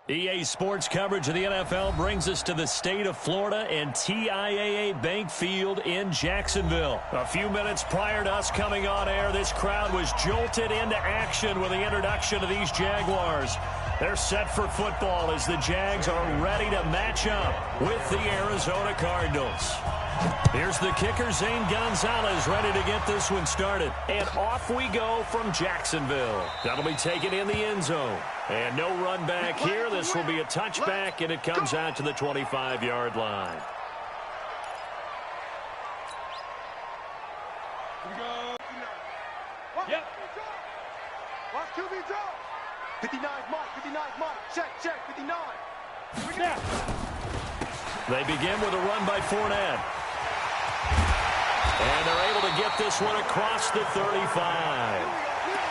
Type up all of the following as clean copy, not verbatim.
EA Sports coverage of the NFL brings us to the state of Florida and TIAA Bank Field in Jacksonville. A few minutes prior to us coming on air, this crowd was jolted into action with the introduction of these Jaguars. They're set for football as the Jags are ready to match up with the Arizona Cardinals. Here's the kicker, Zane Gonzalez, ready to get this one started. And off we go from Jacksonville. That'll be taken in the end zone. And no run back here. This will be a touchback, and it comes out to the 25-yard line. Here we go. Yep. Watch QB draw. 59 Mike. Check, 59. Snap. They begin with a run by Fournette. And they're able to get this one across the 35.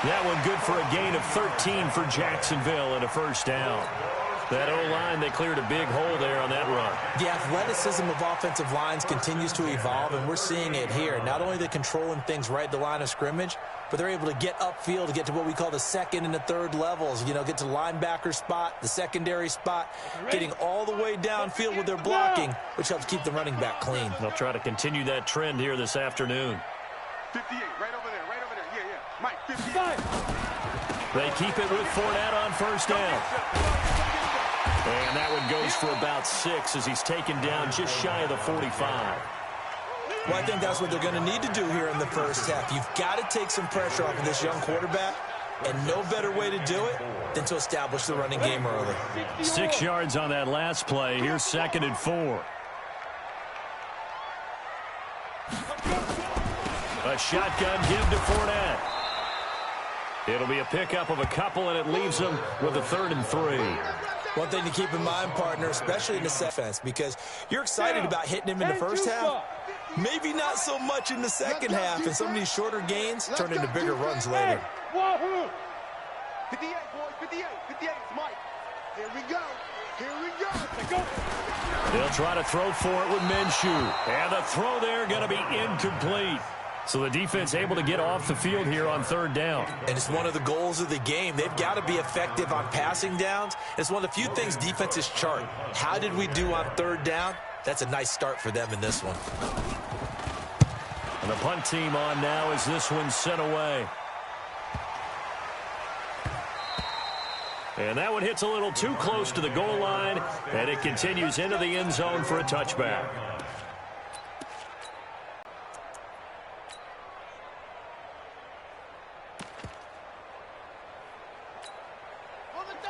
That one good for a gain of 13 for Jacksonville and a first down. That O-line, they cleared a big hole there on that run. The athleticism of offensive lines continues to evolve, and we're seeing it here. Not only are they controlling things right at the line of scrimmage, but they're able to get upfield to get to what we call the second and the third levels. You know, get to the linebacker spot, the secondary spot, getting all the way downfield with their blocking, which helps keep the running back clean. They'll try to continue that trend here this afternoon. 58, right over there. Yeah. Mike, 55. They keep it with Fournette on first down. And that one goes for about 6 as he's taken down just shy of the 45. Well, I think that's what they're going to need to do here in the first half. You've got to take some pressure off of this young quarterback, and no better way to do it than to establish the running game early. 6 yards on that last play. Here's 2nd and 4. A shotgun give to Fournette. It'll be a pickup of a couple, and it leaves them with a 3rd and 3. One thing to keep in mind, partner, especially in the defense, because you're excited about hitting him in the first half, maybe not so much in the second half, and some of these shorter gains turn into bigger runs later. 58, boys, 58, it's Mike. Here we go. They'll try to throw for it with Minshew. And the throw there going to be incomplete. So the defense able to get off the field here on 3rd down. And it's one of the goals of the game. They've got to be effective on passing downs. It's one of the few things defenses chart. How did we do on 3rd down? That's a nice start for them in this one. And the punt team on now as this one's sent away. And that one hits a little too close to the goal line, and it continues into the end zone for a touchback.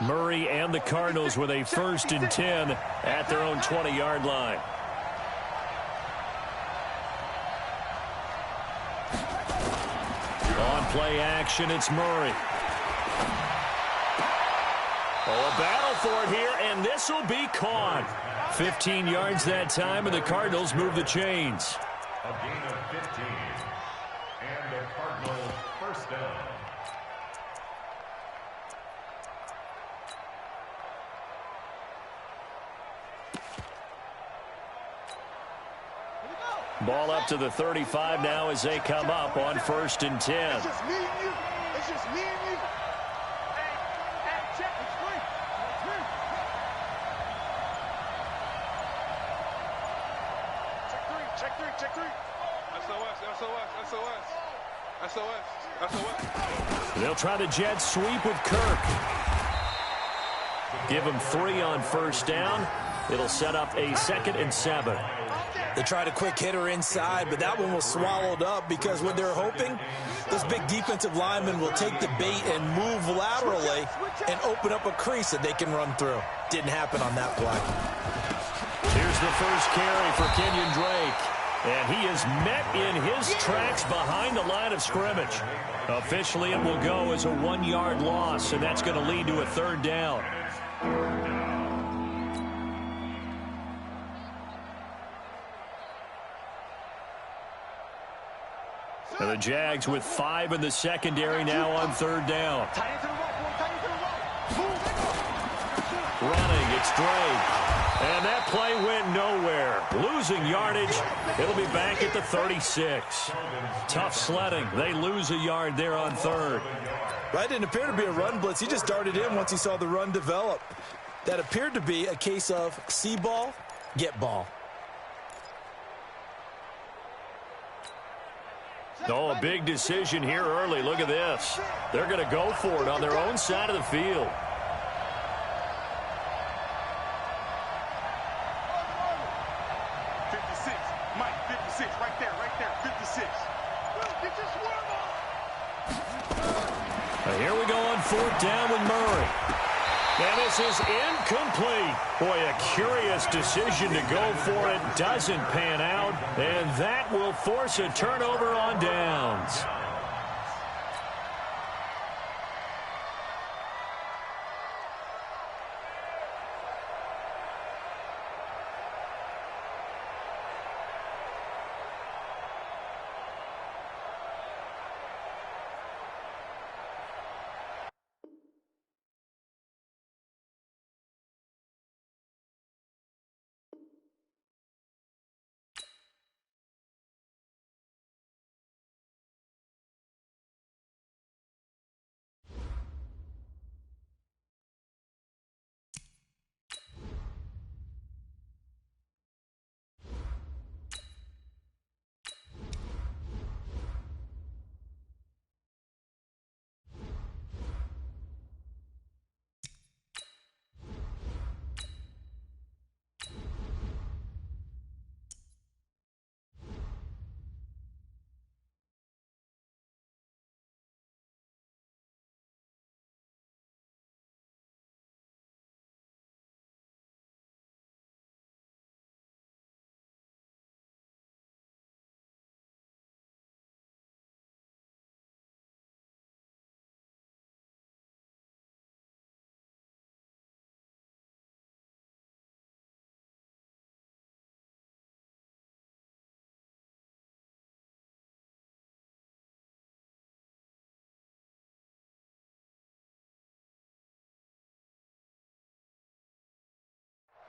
Murray and the Cardinals with a 1st and 10 at their own 20-yard line. On play action, it's Murray. Oh, a battle for it here, and this will be caught. 15 yards that time, and the Cardinals move the chains. A gain of 15, and the Cardinals first down. Ball up to the 35 now as they come up on 1st and 10. It's just me and you. Check. It's free. Check three. SOS. They'll try the jet sweep with Kirk. Give him 3 on 1st down. It'll set up a 2nd and 7. They tried a quick hitter inside, but that one was swallowed up because what they're hoping, this big defensive lineman will take the bait and move laterally and open up a crease that they can run through. Didn't happen on that play. Here's the first carry for Kenyon Drake. And he is met in his tracks behind the line of scrimmage. Officially, it will go as a 1-yard loss, and that's going to lead to a 3rd down. And the Jags with 5 in the secondary now on 3rd down. Running, it's Drake. And that play went nowhere. Losing yardage. It'll be back at the 36. Tough sledding. They lose a yard there on 3rd. That didn't appear to be a run blitz. He just darted in once he saw the run develop. That appeared to be a case of see ball, get ball. Oh, a big decision here early. Look at this. They're going to go for it on their own side of the field. Here we go on fourth down with Murray. And this is incomplete. Boy, a curious decision to go for it. Doesn't pan out. And that will force a turnover on downs.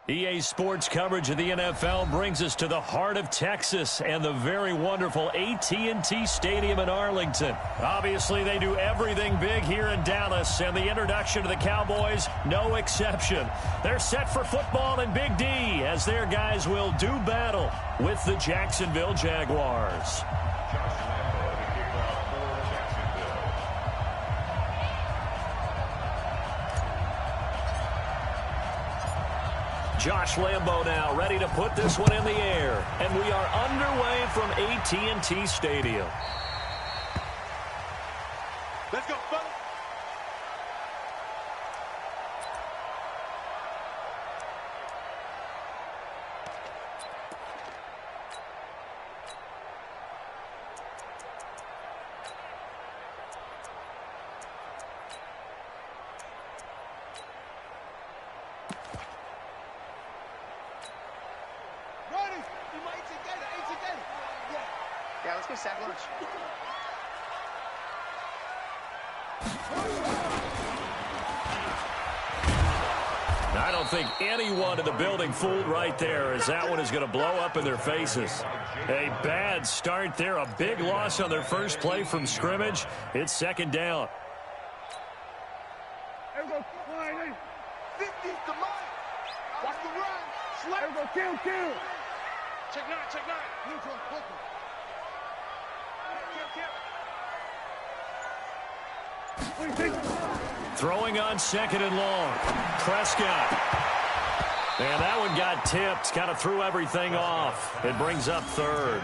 EA Sports coverage of the NFL brings us to the heart of Texas and the very wonderful AT&T Stadium in Arlington. Obviously, they do everything big here in Dallas, and the introduction to the Cowboys, no exception. They're set for football in Big D as their guys will do battle with the Jacksonville Jaguars. Josh Lambo now ready to put this one in the air. And we are underway from AT&T Stadium. Let's go, fellas. Yeah, let's go sack lunch. I don't think anyone in the building fooled right there, as that one is going to blow up in their faces. A bad start there, a big loss on their first play from scrimmage. It's second down. Everybody, 50's the mark. Watch the run. Slap. Everybody, kill. Check nine. Neutral, quickly. Throwing on second and long. Prescott. And that one got tipped. Kind of threw everything off. It brings up third.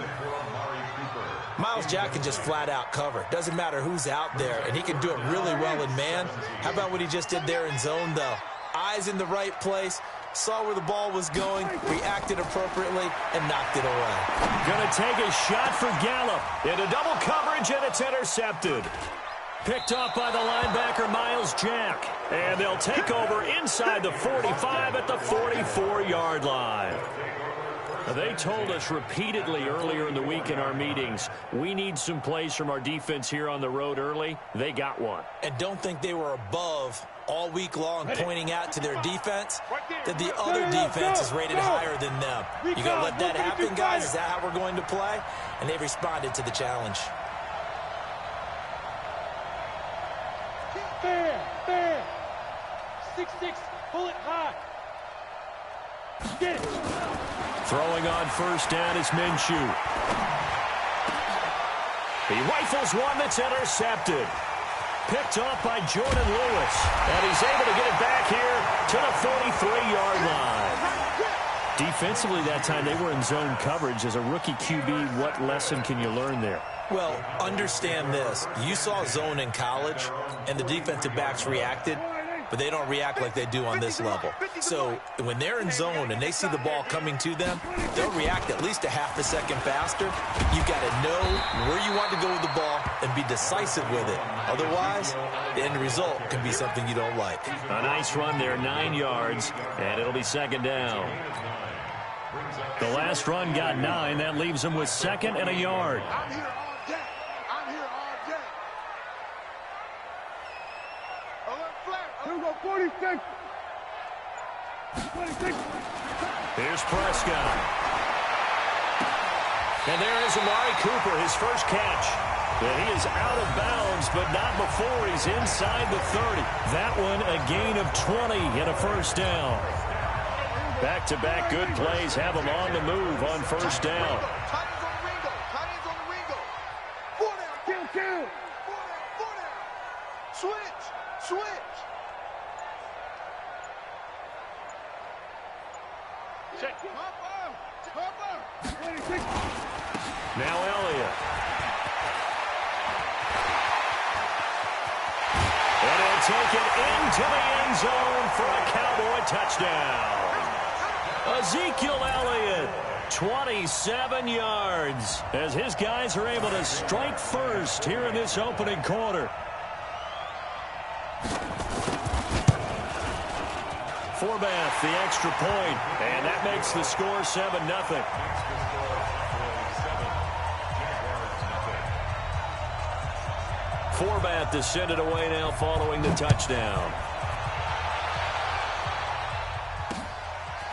Myles Jack can just flat out cover. Doesn't matter who's out there, and he can do it really well in man. How about what he just did there in zone, though? Eyes in the right place, saw where the ball was going, reacted appropriately, and knocked it away. Going to take a shot for Gallup. Into double coverage, and it's intercepted. Picked off by the linebacker, Myles Jack. And they'll take over inside the 45 at the 44-yard line. They told us repeatedly earlier in the week in our meetings, we need some plays from our defense here on the road early. They got one. And don't think they were above all week long pointing out to their defense that the other defense is rated higher than them. You got to let that happen, guys? Is that how we're going to play? And they responded to the challenge. Fair. 6-6, Pull it high. Get it. Throwing on first down is Minshew. He rifles one that's intercepted. Picked off by Jordan Lewis. And he's able to get it back here to the 43-yard line. Defensively that time, they were in zone coverage. As a rookie QB, what lesson can you learn there? Well, understand this. You saw zone in college, and the defensive backs reacted, but they don't react like they do on this level. So when they're in zone and they see the ball coming to them, they'll react at least a half a second faster. You've got to know where you want to go with the ball and be decisive with it. Otherwise, the end result can be something you don't like. A nice run there, 9 yards, and it'll be second down. The last run got 9. That leaves him with second and a yard. I'm here all day. I'm here all day. Alert flag. Here we go, 46. 26. Here's Prescott. And there is Amari Cooper, his first catch. And he is out of bounds, but not before he's inside the 30. That one a gain of 20 and a first down. Back-to-back good plays have him on the move on first down. Tight ends on the Ringo. Tight ends on the Ringo. 4 down. Kill. 4 down. 4 down. Switch. Check. Hopper. 26. Now Elliott. And he'll take it into the end zone for a Cowboy touchdown. Ezekiel Elliott, 27 yards, as his guys are able to strike first here in this opening quarter. Forbath, the extra point, and that makes the score 7-0. Forbath to send it away now following the touchdown.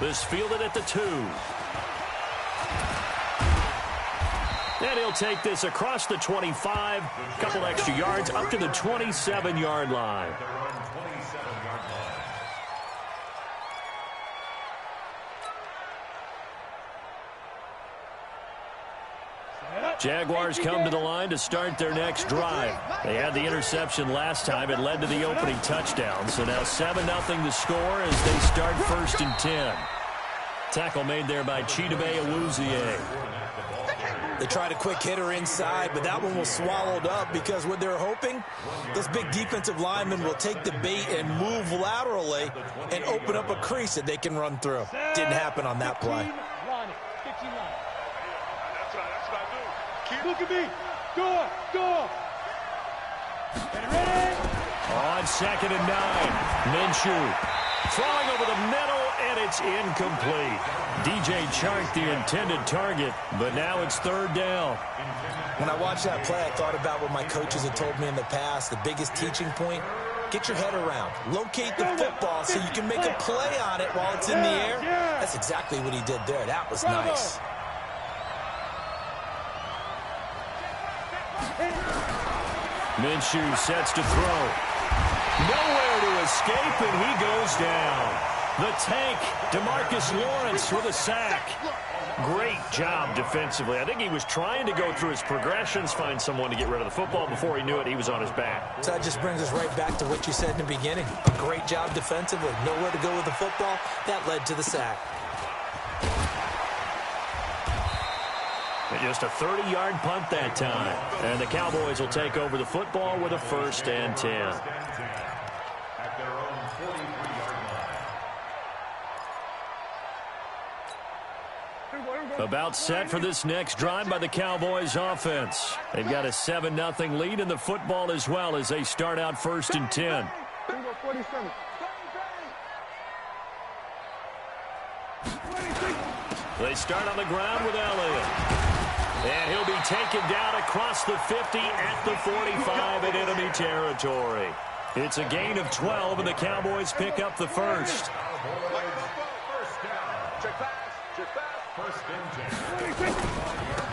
This fielded at the 2. And he'll take this across the 25. Couple extra yards up to the 27-yard line. Jaguars come to the line to start their next drive. They had the interception last time. It led to the opening touchdown. So now 7-0 the score as they start first and 10. Tackle made there by Chidobe Awuzie. They tried a quick hitter inside, but that one was swallowed up because what they're hoping, those big defensive linemen will take the bait and move laterally and open up a crease that they can run through. Didn't happen on that play. Look at me. Go. Ready? On second and 9. Minshew throwing over the middle, and it's incomplete. DJ Chark, the intended target, but now it's third down. When I watched that play, I thought about what my coaches had told me in the past. The biggest teaching point, get your head around. Locate the football so you can make a play on it while it's in the air. That's exactly what he did there. That was nice. Minshew sets to throw. Nowhere to escape, and he goes down. The tank, DeMarcus Lawrence with a sack. Great job defensively. I think he was trying to go through his progressions, find someone to get rid of the football. Before he knew it, he was on his back. So that just brings us right back to what you said in the beginning. A great job defensively. Nowhere to go with the football. That led to the sack. Just a 30-yard punt that time. And the Cowboys will take over the football with a first and 10. At their own 43-yard line. About set for this next drive by the Cowboys offense. They've got a 7-0 lead in the football as well as they start out first and 10. They start on the ground with Elliott. And he'll be taken down across the 50 at the 45 in enemy territory. It's a gain of 12, and the Cowboys pick up the first.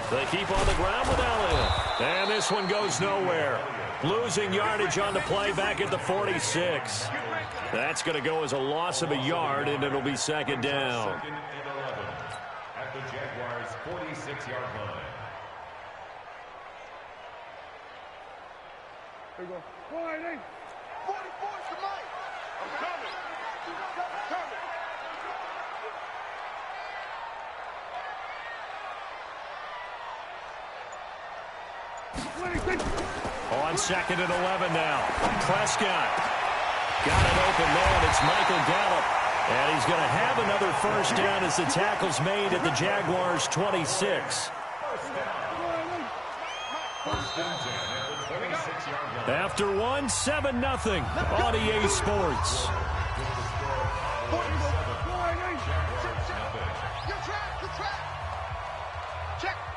They keep on the ground with Elliott. And this one goes nowhere. Losing yardage on the play back at the 46. That's going to go as a loss of a yard, and it'll be second down. Second and 11 at the Jaguars' 46-yard line. There you go. 44's the mic. I'm coming. On second and 11 now. Prescott got it open man. It's Michael Gallup. And he's going to have another first down as the tackle's made at the Jaguars' 26. After one, 7-0 on EA Sports.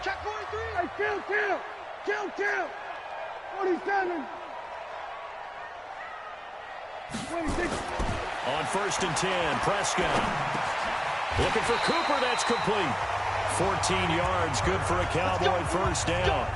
Check 43. Hey, kill. 47. 26. On first and 10, Prescott. Looking for Cooper, that's complete. 14 yards, good for a Cowboy first down.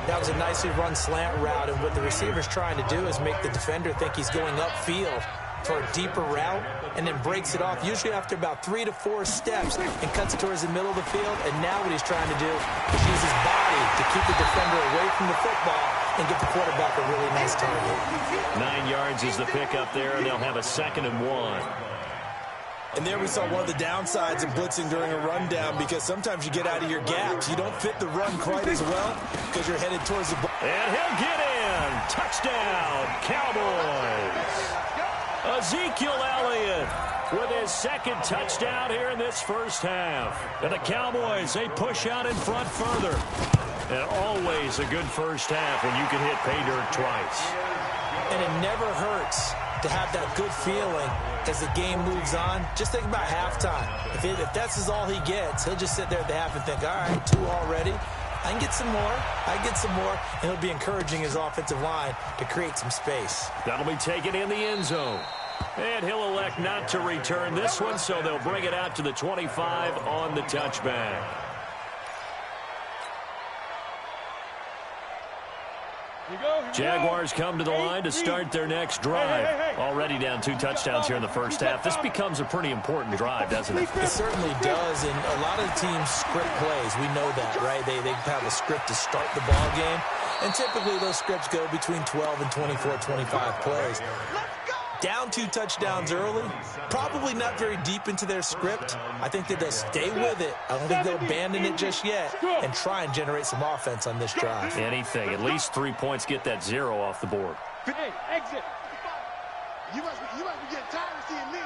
That was a nicely run slant route, and what the receiver's trying to do is make the defender think he's going upfield for a deeper route, and then breaks it off, usually after about 3 to 4 steps, and cuts towards the middle of the field. And now what he's trying to do is use his body to keep the defender away from the football and get the quarterback a really nice target. 9 yards is the pickup there, and they'll have a 2nd and 1. And there we saw one of the downsides of blitzing during a rundown, because sometimes you get out of your gaps. You don't fit the run quite as well because you're headed towards the ball. And he'll get in. Touchdown, Cowboys. Ezekiel Elliott with his 2nd touchdown here in this first half. And the Cowboys, they push out in front further. And always a good first half when you can hit pay dirt twice. And it never hurts to have that good feeling as the game moves on. Just think about halftime. If that's all he gets, he'll just sit there at the half and think, all right, 2 already. I can get some more. And he'll be encouraging his offensive line to create some space. That'll be taken in the end zone. And he'll elect not to return this one, so they'll bring it out to the 25 on the touchback. Jaguars come to the line to start their next drive. Already down 2 touchdowns here in the first half. This becomes a pretty important drive, doesn't it? It certainly does, and a lot of the teams script plays. We know that, right? They have a script to start the ball game, and typically those scripts go between 12 and 24, 25 plays. Down 2 touchdowns early, probably not very deep into their script. I think that they'll stay with it. I don't think they'll abandon it just yet and try and generate some offense on this drive. Anything. At least 3 points, get that 0 off the board. Hey, exit. You must be getting tired of seeing me.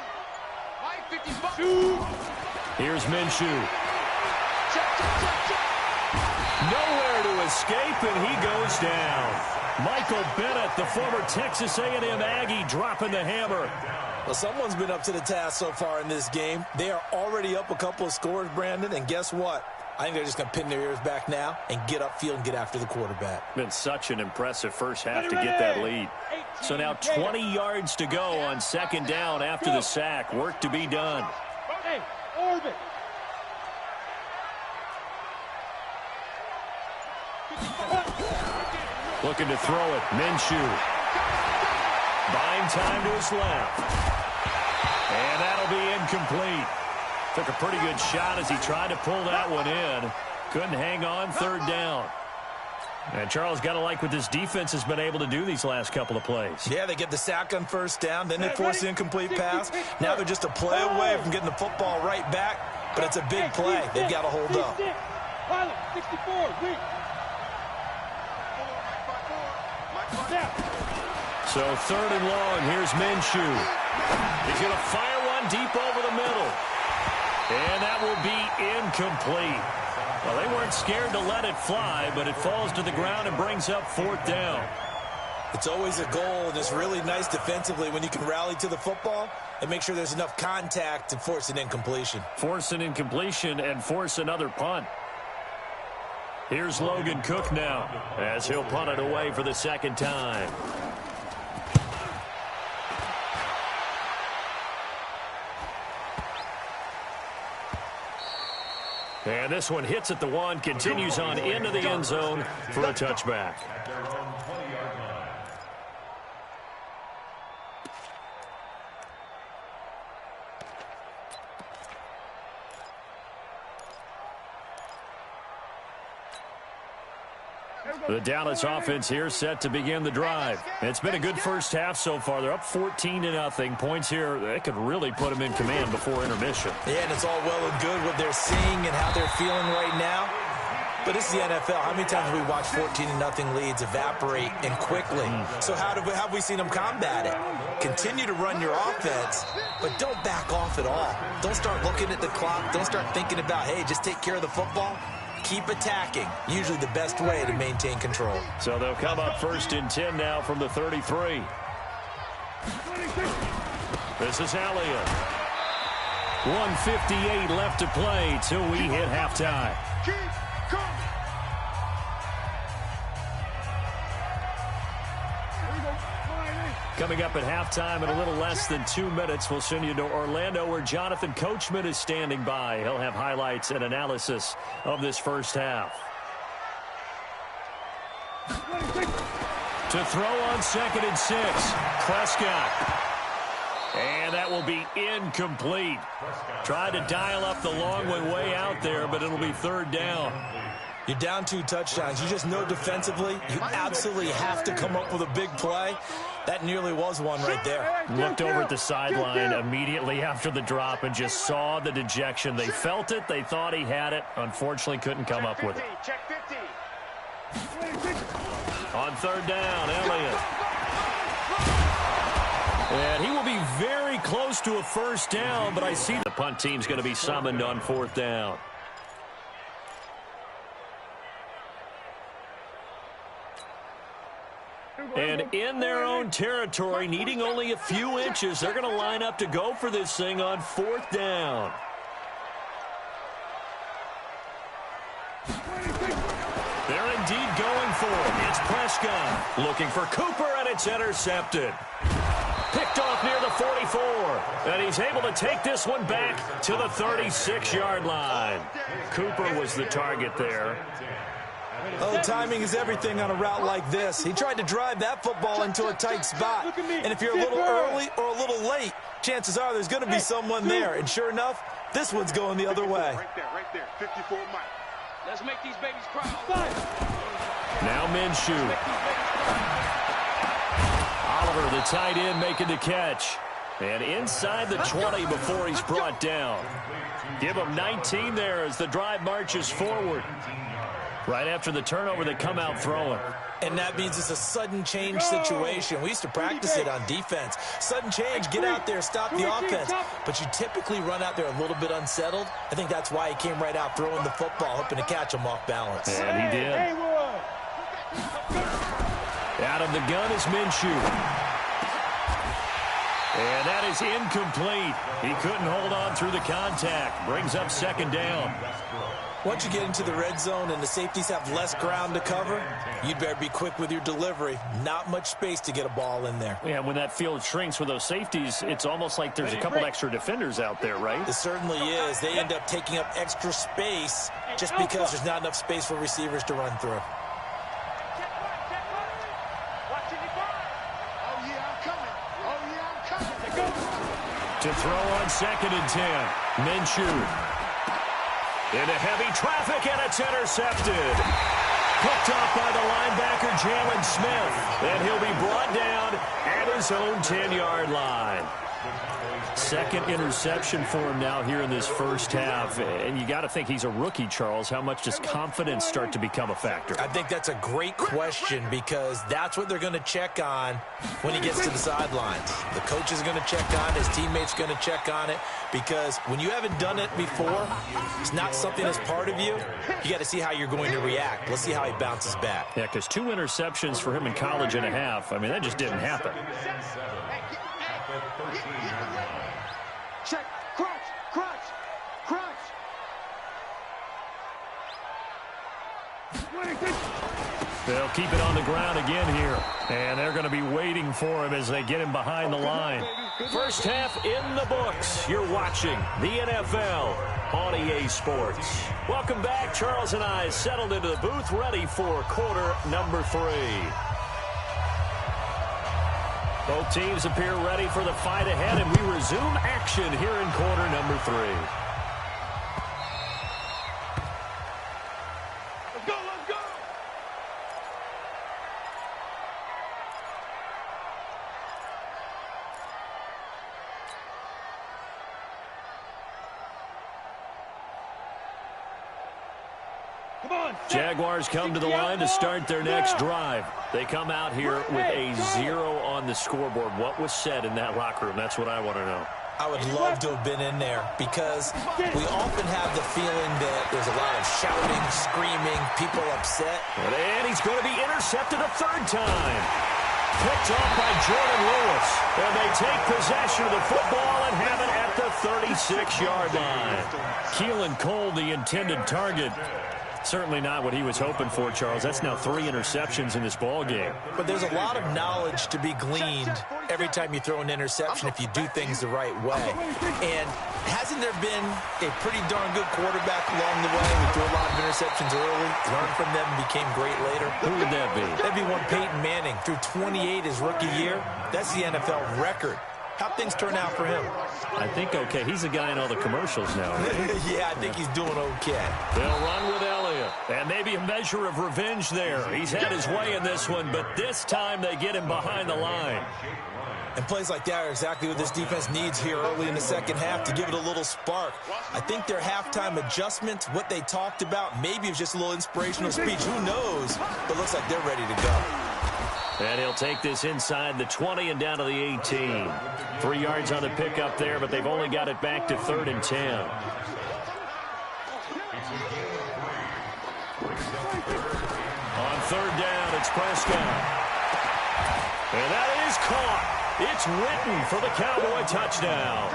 Mike, 55. Here's Minshew. Nowhere to escape, and he goes down. Michael Bennett, the former Texas A&M Aggie, dropping the hammer. Well, someone's been up to the task so far in this game. They are already up a couple of scores, Brandon, and guess what? I think they're just going to pin their ears back now and get upfield and get after the quarterback. Been such an impressive first half to get that lead. So now 20 yards to go on 2nd down after the sack. Work to be done. Hey, orbit. Looking to throw it. Minshew. Buying time to his left. And that'll be incomplete. Took a pretty good shot as he tried to pull that one in. Couldn't hang on, 3rd down. And Charles, got to like what this defense has been able to do these last couple of plays. Yeah, they get the sack on 1st down, then they force the incomplete pass. Now they're just a play away from getting the football right back, but it's a big play. They've got to hold up. 64, So 3rd and long, here's Minshew. He's going to fire one deep over the middle. And that will be incomplete. Well, they weren't scared to let it fly, but it falls to the ground and brings up 4th down. It's always a goal, and it's really nice defensively when you can rally to the football and make sure there's enough contact to force an incompletion. Force an incompletion and force another punt. Here's Logan Cook now as he'll punt it away for the 2nd time. And this one hits at the 1, continues on into the end zone for a touchback. The Dallas offense here set to begin the drive. It's been a good first half so far. They're up 14-0. Points here, that could really put them in command before intermission. Yeah, and it's all well and good what they're seeing and how they're feeling right now. But this is the NFL. How many times have we watched 14-0 leads evaporate and quickly? So how have we seen them combat it? Continue to run your offense, but don't back off at all. Don't start looking at the clock. Don't start thinking about, hey, just take care of the football. Keep attacking. Usually the best way to maintain control. So they'll come up 1st and 10 now from the 33. This is Elliott. 1:58 left to play till we hit halftime. Coming up at halftime in a little less than 2 minutes, we'll send you to Orlando where Jonathan Coachman is standing by. He'll have highlights and analysis of this first half. To throw on 2nd and 6, Prescott. And that will be incomplete. Tried to dial up the long way out there, but it'll be 3rd down. You're down 2 touchdowns. You just know defensively you absolutely have to come up with a big play. That nearly was one right there. Looked over at the sideline immediately after the drop and just saw the dejection. They felt it. They thought he had it. Unfortunately, couldn't come up with it. Check 50. On 3rd down, Elliott. And he will be very close to a 1st down, but I see the punt team's going to be summoned on 4th down. And in their own territory, needing only a few inches, they're going to line up to go for this thing on 4th down. They're indeed going for it. It's Prescott looking for Cooper, and it's intercepted. Picked off near the 44, and he's able to take this one back to the 36-yard line. Cooper was the target there. Oh, timing is everything on a route like this. He tried to drive that football into a tight spot. And if you're a little early or a little late, chances are there's going to be someone there. And sure enough, this one's going the other way. Right there. 54 Mike. Let's make these babies cry. Now Minshew. Oliver, the tight end, making the catch. And inside the 20 before he's brought down. Give him 19 there as the drive marches forward. Right after the turnover, they come out throwing. And that means it's a sudden change situation. We used to practice it on defense. Sudden change, get out there, stop the offense. But you typically run out there a little bit unsettled. I think that's why he came right out throwing the football, hoping to catch him off balance. And he did. Out of the gun is Minshew. And that is incomplete. He couldn't hold on through the contact. Brings up 2nd down. Once you get into the red zone and the safeties have less ground to cover, you'd better be quick with your delivery. Not much space to get a ball in there. Yeah, when that field shrinks with those safeties, it's almost like there's a couple extra defenders out there, right? It certainly is. They end up taking up extra space just because there's not enough space for receivers to run through. To throw on 2nd and 10, Minshew. Into heavy traffic, and it's intercepted. Picked off by the linebacker, Jalen Smith. And he'll be brought down at his own 10-yard line. 2nd interception for him now here in this first half. And you got to think he's a rookie, Charles. How much does confidence start to become a factor? I think that's a great question because that's what they're going to check on when he gets to the sidelines. The coach is going to check on, his teammates going to check on it, because when you haven't done it before, it's not something that's part of you. You got to see how you're going to react. Let's see how he bounces back. Yeah, because 2 interceptions for him in college and a half. I mean, that just didn't happen. Check. Crunch. They'll keep it on the ground again here. And they're going to be waiting for him as they get him behind the line. First half in the books. You're watching the NFL on EA Sports. Welcome back. Charles and I settled into the booth, ready for quarter number 3. Both teams appear ready for the fight ahead, and we resume action here in quarter number 3. Let's go. Jaguars come to the line to start their next drive. They come out here with a 0 on the scoreboard. What was said in that locker room? That's what I want to know. I would love to have been in there because we often have the feeling that there's a lot of shouting, screaming, people upset. And he's going to be intercepted a third time. Picked off by Jordan Lewis. And they take possession of the football and have it at the 36-yard line. Keelan Cole, the intended target. Certainly not what he was hoping for, Charles. That's now 3 interceptions in this ball game. But there's a lot of knowledge to be gleaned every time you throw an interception if you do things the right way. And hasn't there been a pretty darn good quarterback along the way who threw a lot of interceptions early, learned from them, and became great later? Who would that be? That'd be one Peyton Manning. Threw 28 his rookie year. That's the NFL record. How'd things turn out for him? I think okay. He's a guy in all the commercials now, right? Yeah, I think he's doing okay. They'll run with Elliott. And maybe a measure of revenge there. He's had his way in this one, but this time they get him behind the line. And plays like that are exactly what this defense needs here early in the second half to give it a little spark. I think their halftime adjustments, what they talked about, maybe it was just a little inspirational speech. Who knows? But looks like they're ready to go. And he'll take this inside the 20 and down to the 18. 3 yards on the pickup there, but they've only got it back to 3rd and 10. On 3rd down, it's Prescott. And that is caught. It's written for the Cowboy touchdown.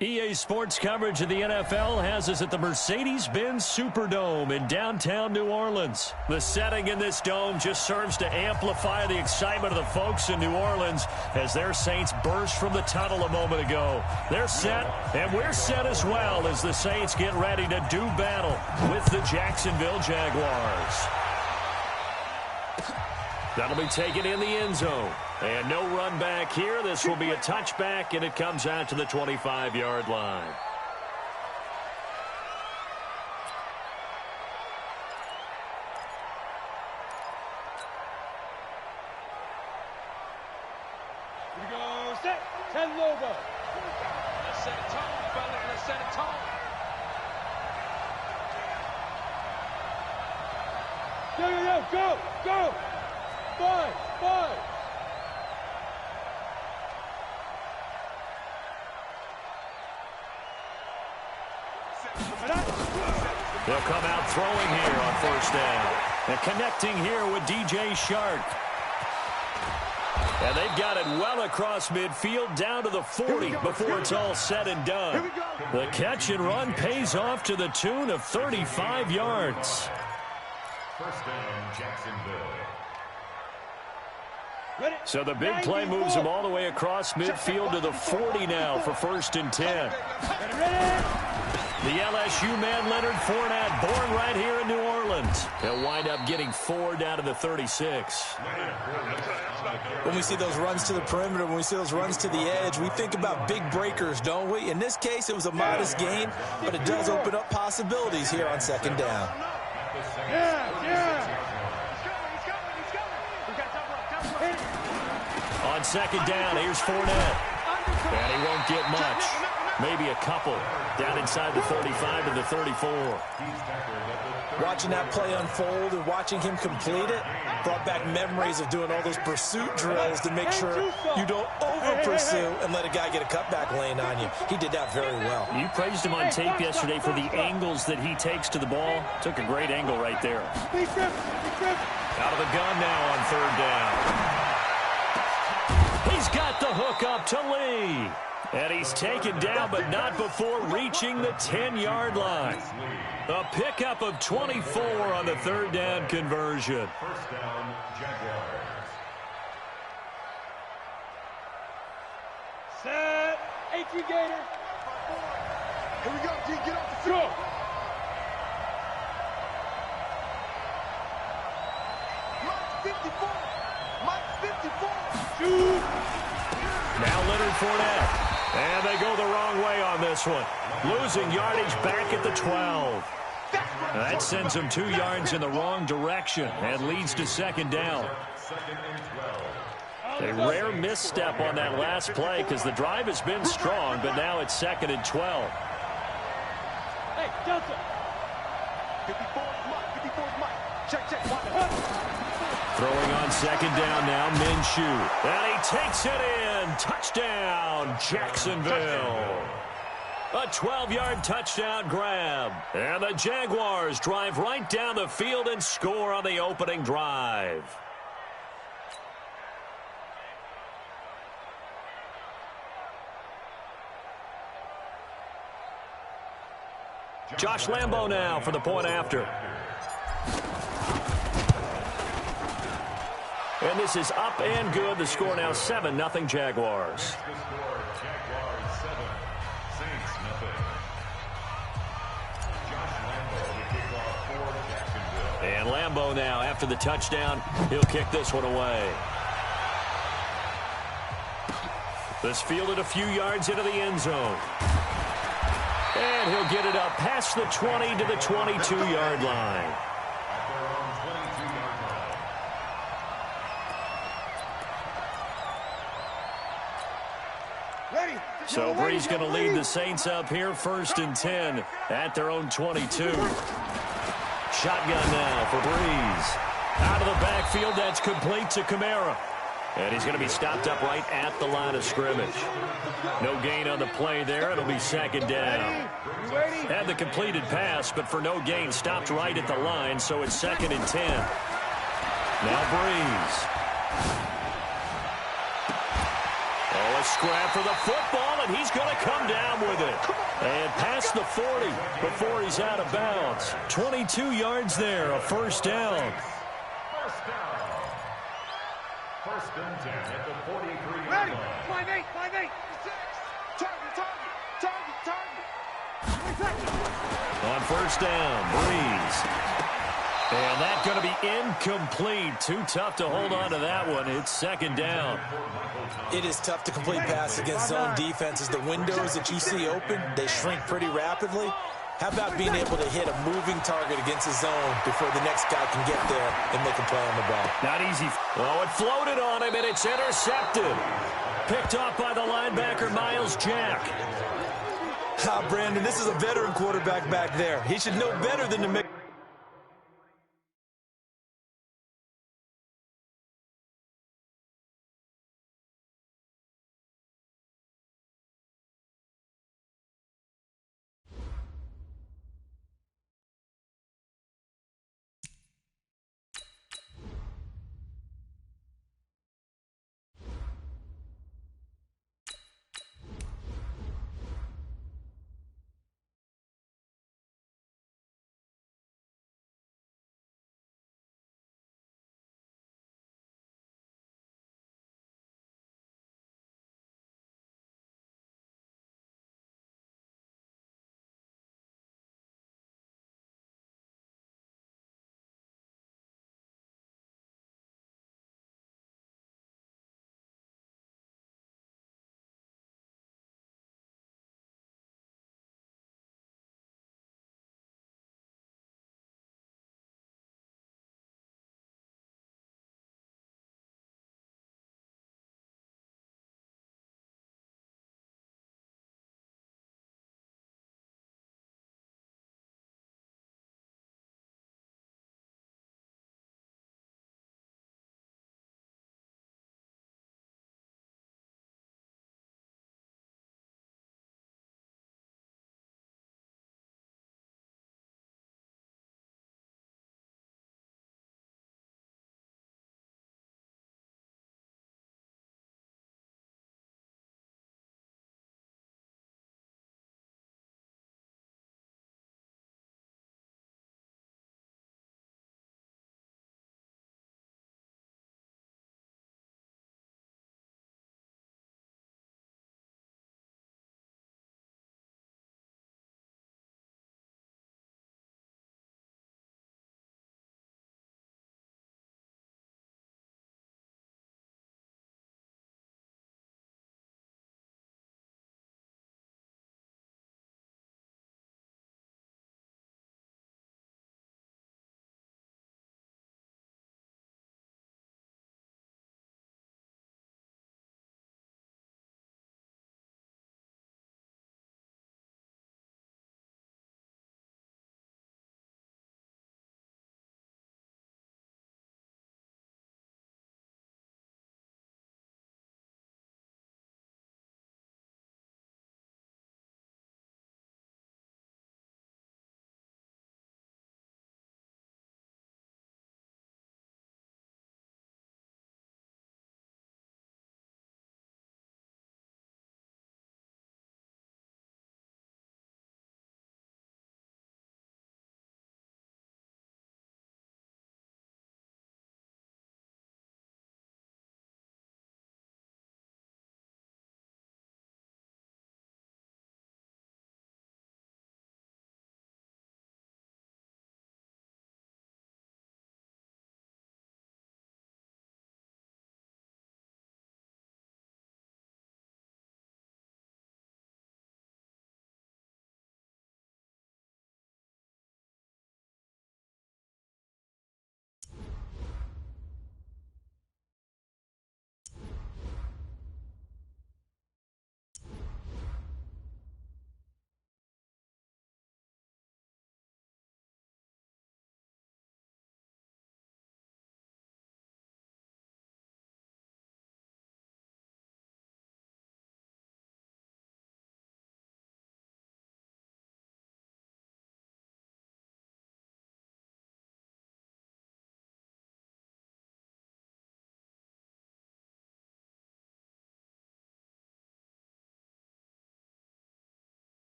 EA Sports coverage of the NFL has us at the Mercedes-Benz Superdome in downtown New Orleans. The setting in this dome just serves to amplify the excitement of the folks in New Orleans as their Saints burst from the tunnel a moment ago. They're set, and we're set as well as the Saints get ready to do battle with the Jacksonville Jaguars. That'll be taken in the end zone. And no run back here. This will be a touchback, and it comes out to the 25-yard line. Here we go. Set. 10 logo. Let's set a tone, fella. Let's set a tone. Yo. Go. 5. They'll come out throwing here on 1st down. And connecting here with DJ Shark. And they've got it well across midfield down to the 40 before it's all said and done. The catch and run pays off to the tune of 35 yards. 1st down, Jacksonville. So the big play moves them all the way across midfield to the 40 now for 1st and 10. The LSU man, Leonard Fournette, born right here in New Orleans. He'll wind up getting 4 down to the 36. When we see those runs to the perimeter, when we see those runs to the edge, we think about big breakers, don't we? In this case, it was a modest gain, but it does open up possibilities here on 2nd down. On 2nd down, here's Fournette. And he won't get much. maybe a couple down inside the 35 to the 34. Watching that play unfold and watching him complete it brought back memories of doing all those pursuit drills to make sure you don't over-pursue and let a guy get a cutback lane on you. He did that very well. You praised him on tape yesterday for the angles that he takes to the ball. Took a great angle right there. Out of the gun now on third down. He's got the hook up to Lee. And he's taken down, but not before reaching the 10-yard line. A pickup of 24 on the third down conversion. First down, Jaguars. Set. 18 Gator. Here we go, G. Get off the field. Mike 54. Mike 54. Shoot. Now Leonard Fournette. And they go the wrong way on this one. Losing yardage back at the 12. That sends them 2 yards in the wrong direction and leads to second down. A rare misstep on that last play because the drive has been strong, but now it's second and 12. Hey, Delta. 54 is Mike. 54 is Mike. Check. Throwing on second down now, Minshew. And he takes it in. Touchdown, Jacksonville. A 12-yard touchdown grab. And the Jaguars drive right down the field and score on the opening drive. Josh Lambo now for the point after. And this is up and good. The score now 7-0 Jaguars. And Lambo now, after the touchdown, he'll kick this one away. This fielded a few yards into the end zone. And he'll get it up past the 20 to the 22-yard line. So Brees going to lead the Saints up here, 1st and 10 at their own 22. Shotgun now for Brees. Out of the backfield, that's complete to Kamara. And he's going to be stopped up right at the line of scrimmage. No gain on the play there. It'll be second down. Had the completed pass, but for no gain, stopped right at the line, so it's 2nd and 10. Now Brees. Oh, a scrap for the football, and he's going to come down with it. And past the 40 before he's out of bounds. 22 yards there, a first down. First down. 1st and 10 at the 43-yard Ready. line. 5-8. Target. On first down, Brees. And that's going to be incomplete. Too tough to hold on to that one. It's second down. It is tough to complete pass against zone defenses. The windows that you see open, they shrink pretty rapidly. How about being able to hit a moving target against the zone before the next guy can get there and make a play on the ball? Not easy. Oh, it floated on him, and it's intercepted. Picked off by the linebacker, Miles Jack. Brandon, this is a veteran quarterback back there. He should know better than to make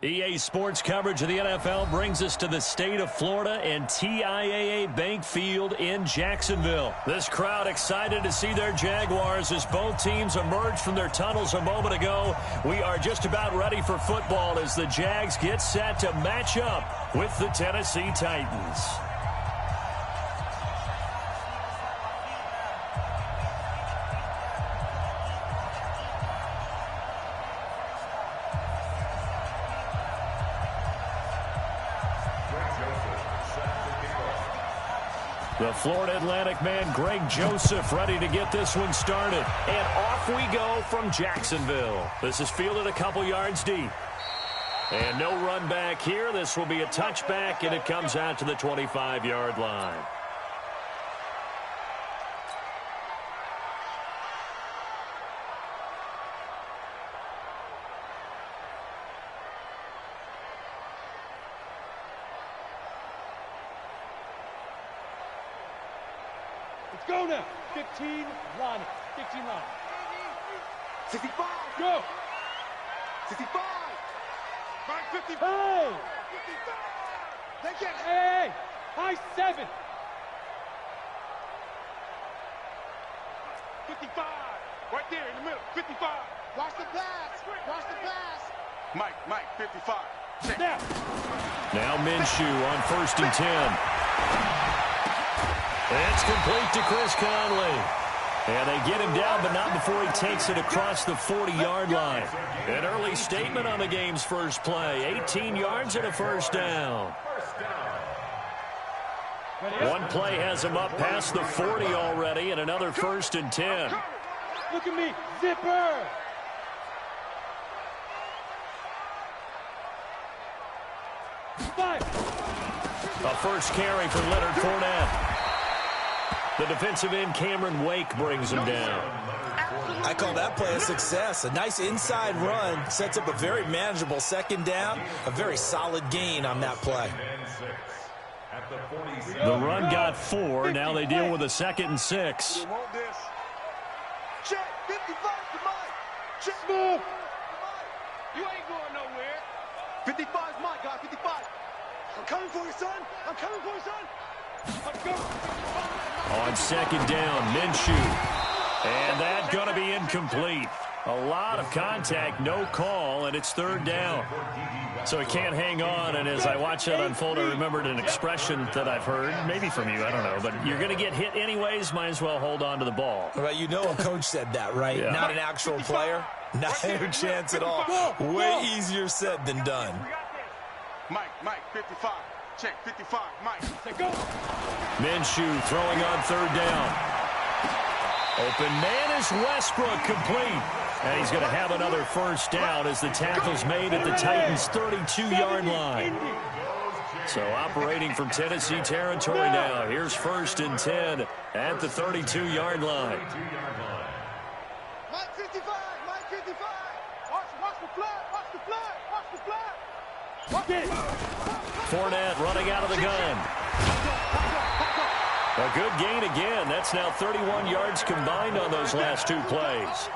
EA Sports coverage of the NFL brings us to the state of Florida and TIAA Bank Field in Jacksonville. This crowd excited to see their Jaguars as both teams emerged from their tunnels a moment ago. We are just about ready for football as the Jags get set to match up with the Tennessee Titans. The Florida Atlantic man, Greg Joseph, ready to get this one started. And off we go from Jacksonville. This is fielded a couple yards deep. And no run back here. This will be a touchback, and it comes out to the 25-yard line. Go now. 15, line. 15 line. 65. Go. 65. 50. Hey. 55. They get it. Hey. High 7. 55. Right there in the middle. 55. Watch the pass. Watch the pass. Mike, 55. Check. Now Minshew on 1st and 10. It's complete to Chris Conley. And they get him down, but not before he takes it across the 40-yard line. An early statement on the game's first play. 18 yards and a first down. One play has him up past the 40 already, and another 1st and 10. Look at me. Zipper. A first carry for Leonard Fournette. The defensive end, Cameron Wake, brings him down. I call that play a success. A nice inside run sets up a very manageable second down. A very solid gain on that play. The run got 4. Now they deal with a 2nd and 6. Check. 55 to Mike. Check. Move. You ain't going nowhere. 55 is Mike, guys. 55. I'm coming for you, son. I'm coming for you, son. Let's go. On 2nd down, Minshew. And that's going to be incomplete. A lot of contact, no call, and it's 3rd down. So he can't hang on, and as I watch that unfold, I remembered an expression that I've heard, maybe from you, I don't know, but you're going to get hit anyways, might as well hold on to the ball. Well, you know a coach said that, right? Yeah. Not an actual player. Not a chance at all. Way easier said than done. Mike, 55. Check, 55, Mike. Say go. Minshew throwing on 3rd down. Open man is Westbrook, complete. And he's going to have another first down as the tackle's made at the Titans' 32-yard line. So operating from Tennessee territory now. Here's 1st and 10 at the 32-yard line. Mike 55, Mike 55. Watch the flag, watch the flag, watch the flag. Watch it. Fournette running out of the gun. A good gain again. That's now 31 yards combined on those last 2 plays.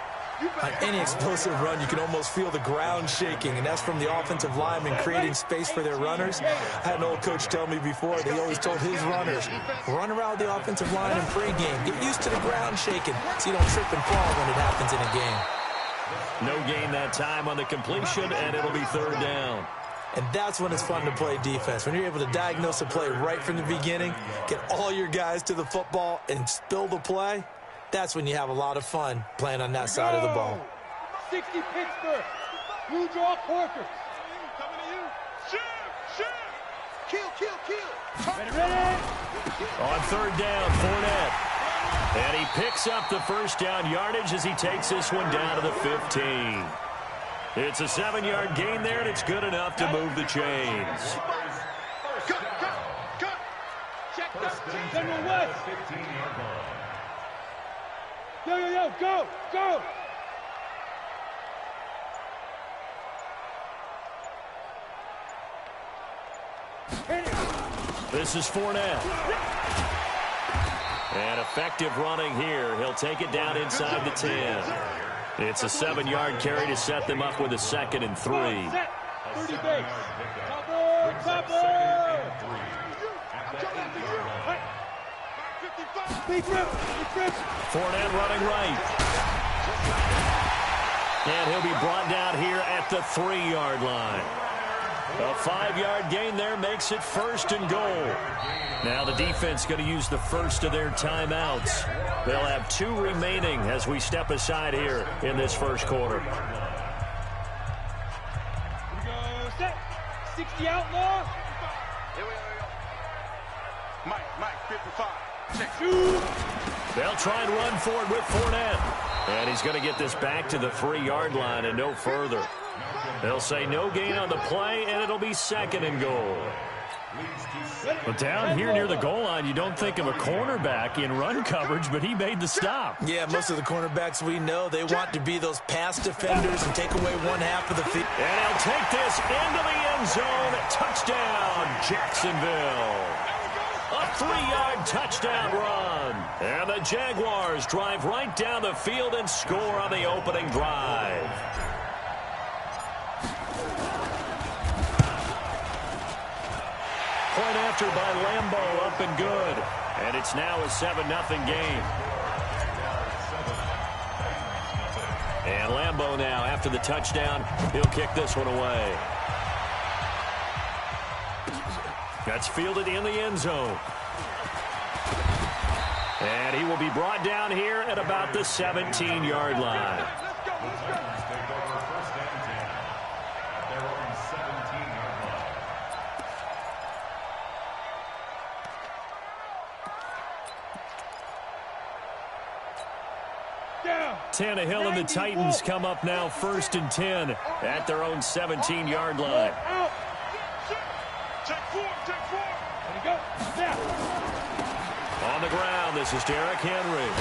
On any explosive run, you can almost feel the ground shaking, and that's from the offensive linemen creating space for their runners. I had an old coach tell me before, he always told his runners, run around the offensive line in pregame. Get used to the ground shaking so you don't trip and fall when it happens in a game. No gain that time on the completion, and it'll be 3rd down. And that's when it's fun to play defense. When you're able to diagnose a play right from the beginning, get all your guys to the football, and spill the play, that's when you have a lot of fun playing on that side of the ball. 60 Pittsburgh. Blue draw Porkers. Coming to you. Shoot. Kill. Ready. On 3rd down, Fournette. And he picks up the first down yardage as he takes this one down to the 15. It's a 7-yard gain there, and it's good enough to move the chains. Cut. Check that. General West. 15-yard line. Yo, go. This is Fournette. And effective running here. He'll take it down inside the 10. It's a 7-yard carry to set them up with a 2nd and 3. 30 base. Cover, cover. Big rip, big rip. Fournette running right. And he'll be brought down here at the 3-yard line. A 5-yard gain there makes it 1st and goal. Now the defense going to use the first of their timeouts. They'll have 2 remaining as we step aside here in this first quarter. Here we go, set. 60 outlaw. Here we go. Mike, 55. Check. Shoot. They'll try and run for it with Fournette. And he's going to get this back to the 3-yard line and no further. They'll say no gain on the play, and it'll be 2nd and goal. But down here near the goal line, you don't think of a cornerback in run coverage, but he made the stop. Yeah, most of the cornerbacks we know, they want to be those pass defenders and take away one half of the field. And he'll take this into the end zone. Touchdown, Jacksonville. A 3-yard touchdown run. And the Jaguars drive right down the field and score on the opening drive. Point after by Lambeau, up and good. And it's now a 7-0 game. And Lambeau now, after the touchdown, he'll kick this one away. That's fielded in the end zone. And he will be brought down here at about the 17-yard line. Tannehill and the Titans come up now 1st and 10 at their own 17-yard line. Check 4. There you go. Snap. On the ground, this is Derrick Henry.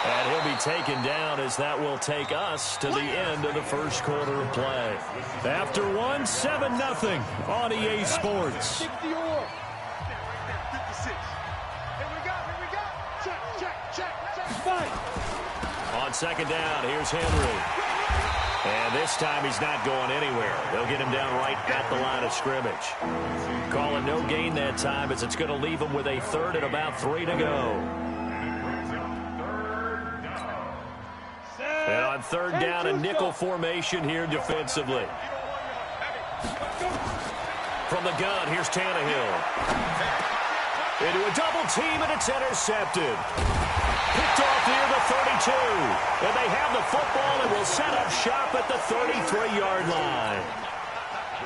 And he'll be taken down as that will take us to the end of the first quarter of play. After one, 7-0 on EA Sports. 60 or. 56. Here we go. Check. Fight. On 2nd down, here's Henry. And this time he's not going anywhere. They'll get him down right at the line of scrimmage. Call it no gain that time as it's going to leave him with a 3rd and about 3 to go. And on 3rd down, a nickel formation here defensively. From the gun, here's Tannehill. Into a double team, and it's intercepted. Picked off near the 32. And they have the football and will set up shop at the 33-yard line.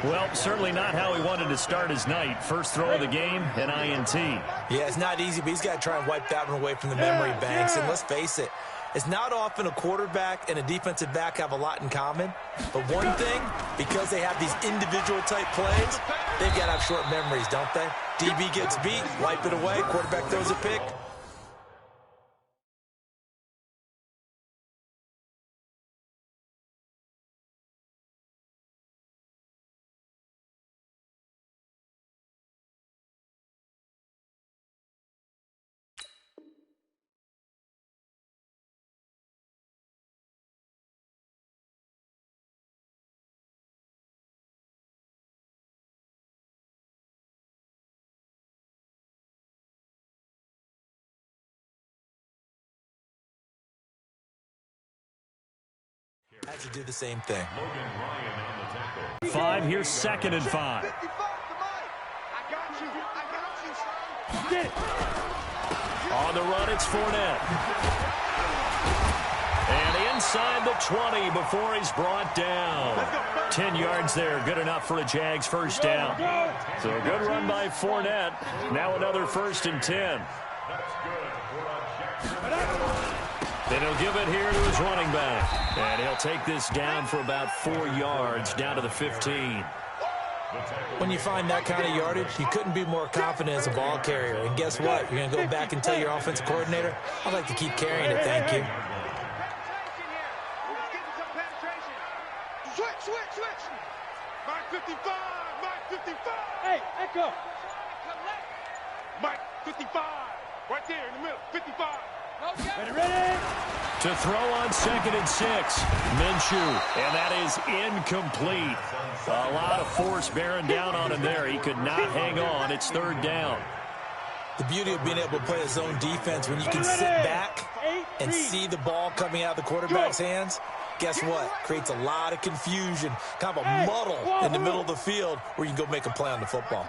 Well, certainly not how he wanted to start his night. First throw of the game, an INT. Yeah, it's not easy, but he's got to try and wipe that one away from the memory banks. And let's face it, it's not often a quarterback and a defensive back have a lot in common. But one thing, because they have these individual type plays, they've got to have short memories, don't they? DB gets beat, wipe it away, quarterback throws a pick. Had to do the same thing. 5, here's 2nd and 5. 55 to Mike. I got you, son. Get it. On the run, it's Fournette. And inside the 20 before he's brought down. 10 yards there, good enough for a Jags first down. So a good run by Fournette. Now another 1st and 10. Then he'll give it here to his running back. And he'll take this down for about 4 yards, down to the 15. When you find that kind of yardage, you couldn't be more confident as a ball carrier. And guess what? You're going to go back and tell your offensive coordinator, I'd like to keep carrying it, thank you. Switch. Mike 55. Hey, echo. Mike 55. Right there in the middle. 55. To throw on 2nd and 6. Minshew, and that is incomplete. A lot of force bearing down on him there. He could not hang on. It's 3rd down. The beauty of being able to play a zone defense when you can sit back and see the ball coming out of the quarterback's hands, guess what? Creates a lot of confusion, kind of a muddle in the middle of the field where you can go make a play on the football.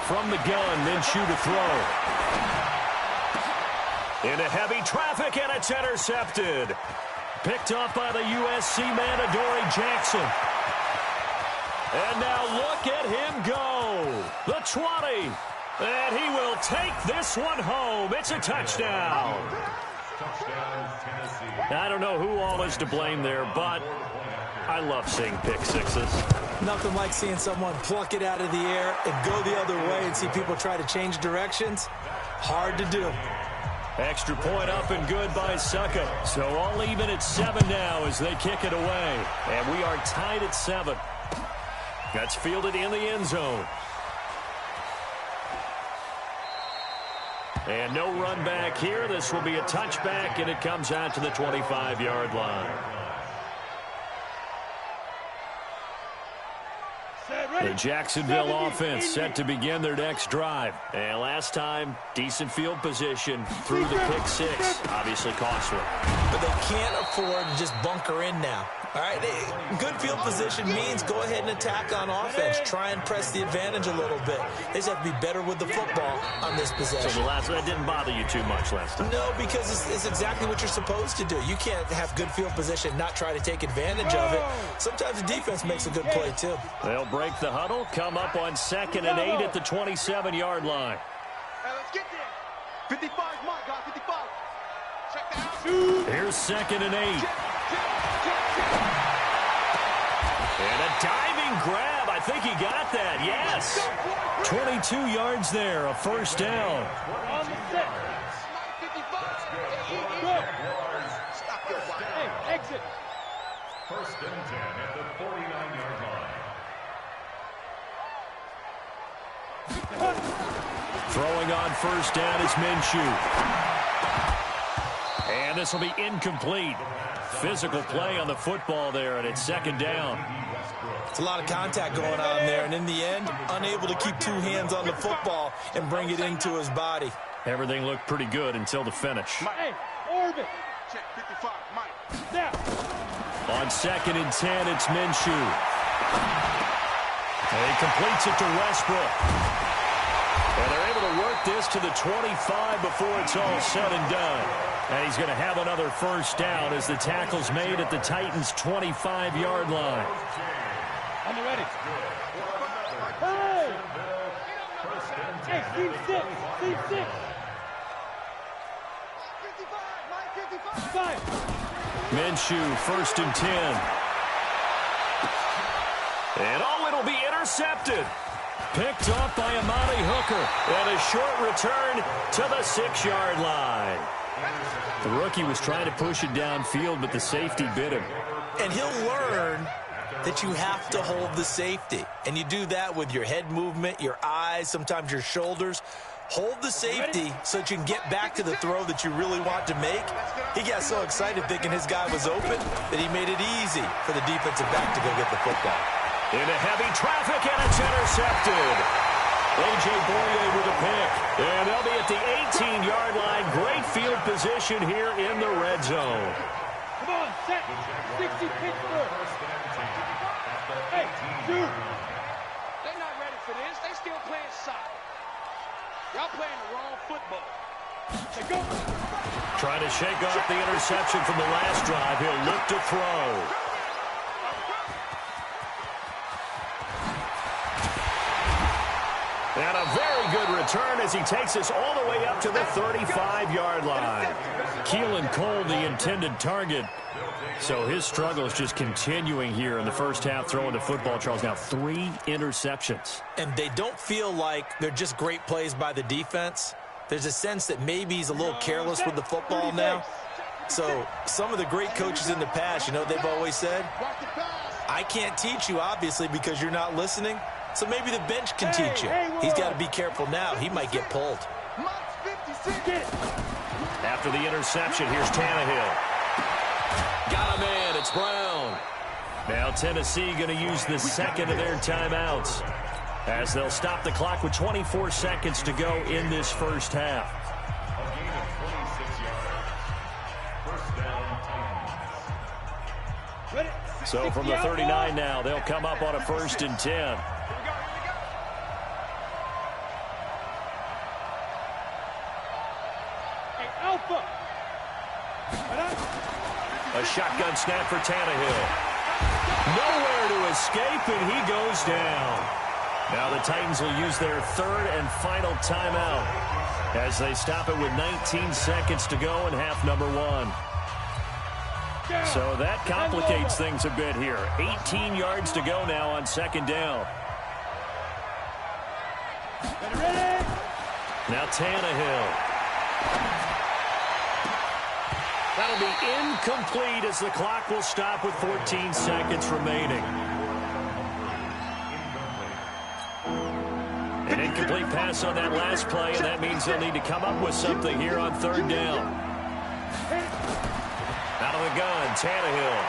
From the gun, Minshew to throw. Into heavy traffic, and it's intercepted. Picked up by the USC man, Adoree Jackson. And now look at him go. The 20. And he will take this one home. It's a touchdown. I don't know who all is to blame there, but I love seeing pick sixes. Nothing like seeing someone pluck it out of the air and go the other way and see people try to change directions. Hard to do. Extra point up and good by Succa. So all even at 7 now as they kick it away. And we are tied at 7. That's fielded in the end zone. And no run back here. This will be a touchback, and it comes out to the 25-yard line. The Jacksonville offense set to begin their next drive. And last time, decent field position through the pick six. Obviously costly. But they can't afford to just bunker in now. All right, good field position means go ahead and attack on offense. Try and press the advantage a little bit. They just have to be better with the football on this possession. So that didn't bother you too much last time? No, because it's exactly what you're supposed to do. You can't have good field position, not try to take advantage of it. Sometimes the defense makes a good play, too. They'll break the huddle, come up on 2nd and 8 at the 27-yard line. Hey, let's get there. 55, my God, 55. Check the house. Here's 2nd and 8. And a diving grab. I think he got that. Yes. 22 yards there. A first down. Exit. 1st and 10 at the 49-yard line. Throwing on 1st down is Minshew. And this will be incomplete. Physical play on the football there, and it's 2nd down. It's a lot of contact going on there, and in the end, unable to keep 2 hands on the football and bring it into his body. Everything looked pretty good until the finish. Hey, orbit. Check 55, Mike. Now. On 2nd and 10, it's Minshew. And he completes it to Westbrook. And they're able to work this to the 25 before it's all said and done. And he's going to have another first down as the tackle's made at the Titans' 25-yard line. On the ready. Hey! Hey, team 6. Team 6. 55, Mike, 55. 5. Minshew, 1st and 10. And it'll be intercepted. Picked up by Amani Hooker. And a short return to the 6-yard line. The rookie was trying to push it downfield, but the safety bit him. And he'll learn that you have to hold the safety. And you do that with your head movement, your eyes, sometimes your shoulders. Hold the safety so that you can get back to the throw that you really want to make. He got so excited thinking his guy was open that he made it easy for the defensive back to go get the football. Into heavy traffic, and it's intercepted. A.J. Boye with a pick. And they'll be at the 18-yard line. Great field position here in the red zone. Come on, set. 60 Pittsburgh. Hey, shoot. They're not ready for this. They still playing soccer. Y'all playing the wrong football. Hey, go. Trying to shake off the interception from the last drive. He'll look to throw. And a very good return as he takes us all the way up to the 35-yard line. Keelan Cole, the intended target. So his struggle is just continuing here in the first half, throwing the football. Charles, now 3 interceptions. And they don't feel like they're just great plays by the defense. There's a sense that maybe he's a little careless with the football now. So some of the great coaches in the past, you know what they've always said? I can't teach you, obviously, because you're not listening. So maybe the bench can teach you. He's got to be careful now. He might get pulled. After the interception, here's Tannehill. Got him in. It's Brown. Now Tennessee going to use the second of their timeouts as they'll stop the clock with 24 seconds to go in this first half. A gain of 26 yards. First down, Titans. So from the 39 now, they'll come up on a 1st and 10. A shotgun snap for Tannehill. Nowhere to escape, and he goes down. Now the Titans will use their 3rd and final timeout as they stop it with 19 seconds to go in half number 1. So that complicates things a bit here. 18 yards to go now on 2nd down. Now Tannehill. That'll be incomplete as the clock will stop with 14 seconds remaining. An incomplete pass on that last play, and that means they'll need to come up with something here on 3rd down. Out of the gun, Tannehill.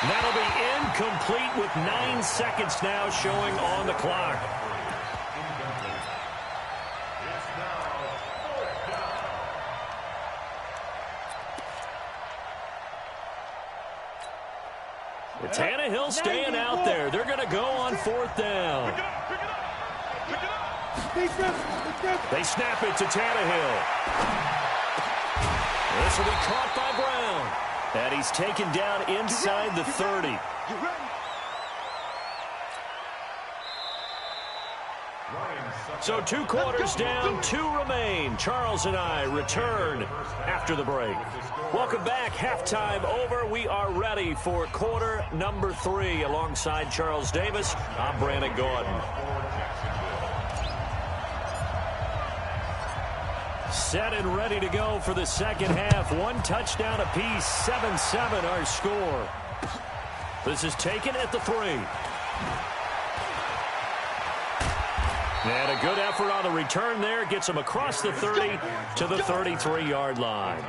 That'll be incomplete with 9 seconds now showing on the clock. Tannehill staying out there. They're going to go on 4th down. They snap it to Tannehill. This will be caught by Brown. And he's taken down inside the 30. So 2 quarters down, 2 remain. Charles and I return after the break. Welcome back. Halftime over. We are ready for quarter number 3. Alongside Charles Davis, I'm Brandon Gordon. Set and ready to go for the second half. 1 touchdown apiece, 7-7 our score. This is taken at the 3. And a good effort on the return there. Gets him across the 30 to the 33-yard line.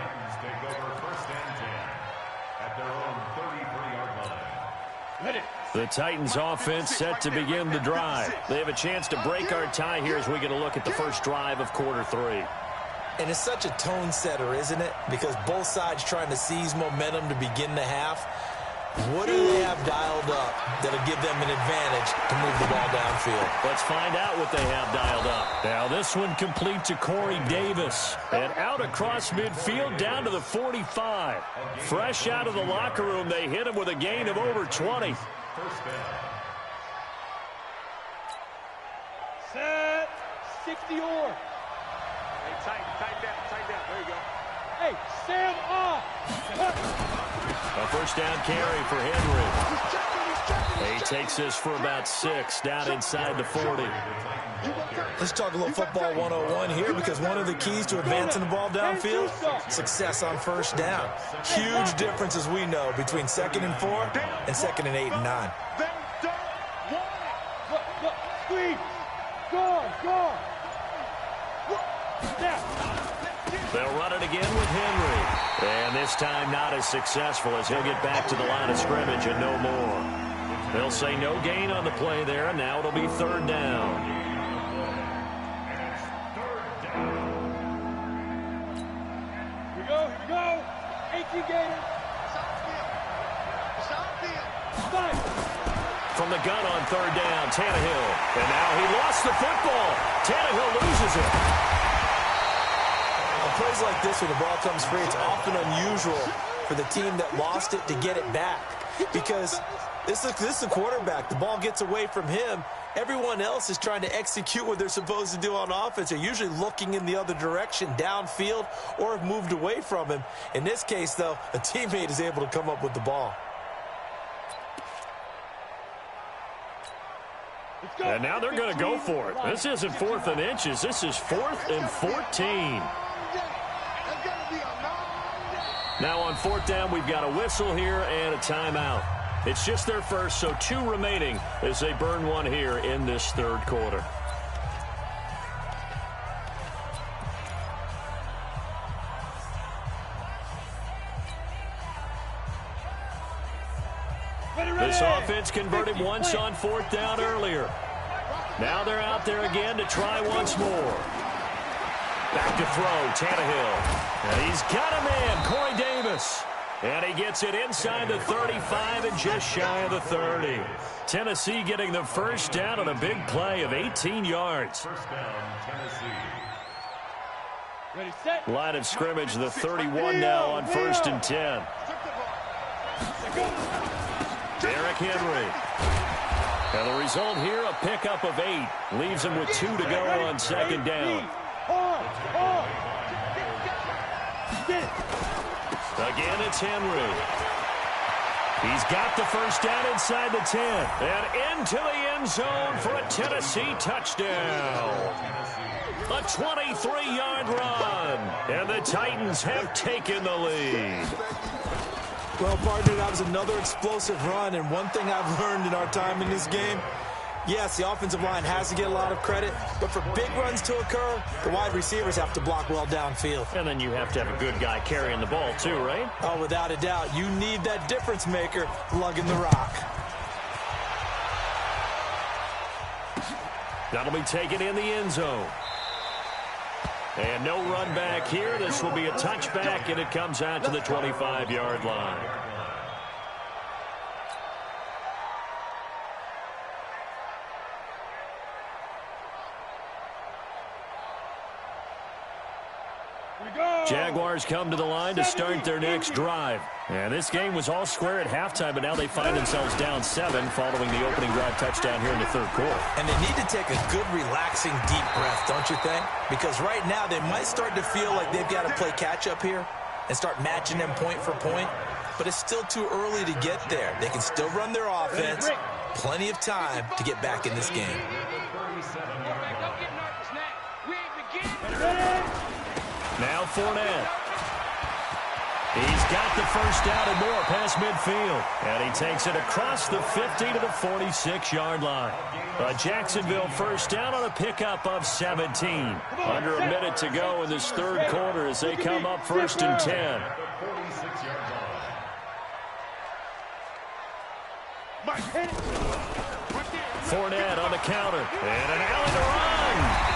The Titans offense set to begin the drive. They have a chance to break our tie here as we get a look at the first drive of quarter 3. And it's such a tone setter, isn't it? Because both sides trying to seize momentum to begin the half. What do they have dialed up that'll give them an advantage to move the ball downfield? Let's find out what they have dialed up. Now this one complete to Corey Davis. And out across midfield down to the 45. Fresh out of the locker room, they hit him with a gain of over 20. Set. 60 or. Hey, tight down. There you go. Hey, Sam off. A first down carry for Henry. He takes this for about 6, down inside the 40. Let's talk a little football 101 here, because one of the keys to advancing the ball downfield, success on first down. Huge difference, as we know, between 2nd and 4 and 2nd and 8 and 9. Look, squeeze. Go. They'll run it again with Henry. And this time not as successful, as he'll get back to the line of scrimmage and no more. They'll say no gain on the play there, and now it'll be 3rd down. Here we go. 18 Gators. From the gun on 3rd down, Tannehill. And now he lost the football. Tannehill loses it. Plays like this when the ball comes free, it's often unusual for the team that lost it to get it back, because this is a quarterback. The ball gets away from him. Everyone else is trying to execute what they're supposed to do on offense. They're usually looking in the other direction, downfield, or have moved away from him. In this case, though, a teammate is able to come up with the ball. And now they're going to go for it. This isn't 4th and inches. This is 4th and 14. Now on 4th down, we've got a whistle here and a timeout. It's just their first, so 2 remaining as they burn one here in this 3rd quarter. offense converted once on 4th down earlier. Now they're out there again to try once more. Back to throw, Tannehill. And he's got a man, Corey Davis. And he gets it inside the 35 and just shy of the 30. Tennessee getting the first down on a big play of 18 yards. First down, Tennessee. Ready, set. Line of scrimmage, the 31 now on 1st and 10. Derrick Henry. And the result here, a pickup of 8. Leaves him with 2 to go on 2nd down. Again, it's Henry. He's got the first down inside the 10. And into the end zone for a Tennessee touchdown. A 23-yard run. And the Titans have taken the lead. Well, partner, that was another explosive run. And one thing I've learned in our time in this game, yes, the offensive line has to get a lot of credit, but for big runs to occur, the wide receivers have to block well downfield. And then you have to have a good guy carrying the ball too, right? Oh, without a doubt. You need that difference maker lugging the rock. That'll be taken in the end zone. And no run back here. This will be a touchback, and it comes out to the 25-yard line. Jaguars come to the line to start their next drive. And this game was all square at halftime, but now they find themselves down 7 following the opening drive touchdown here in the 3rd quarter. And they need to take a good, relaxing, deep breath, don't you think? Because right now they might start to feel like they've got to play catch-up here and start matching them point for point. But it's still too early to get there. They can still run their offense. Plenty of time to get back in this game. Now Fournette. He's got the first down and more past midfield. And he takes it across the 50 to the 46-yard line. A Jacksonville first down on a pickup of 17. Under a minute to go in this 3rd quarter as they come up 1st and 10. Fournette on the counter. And an alley to run.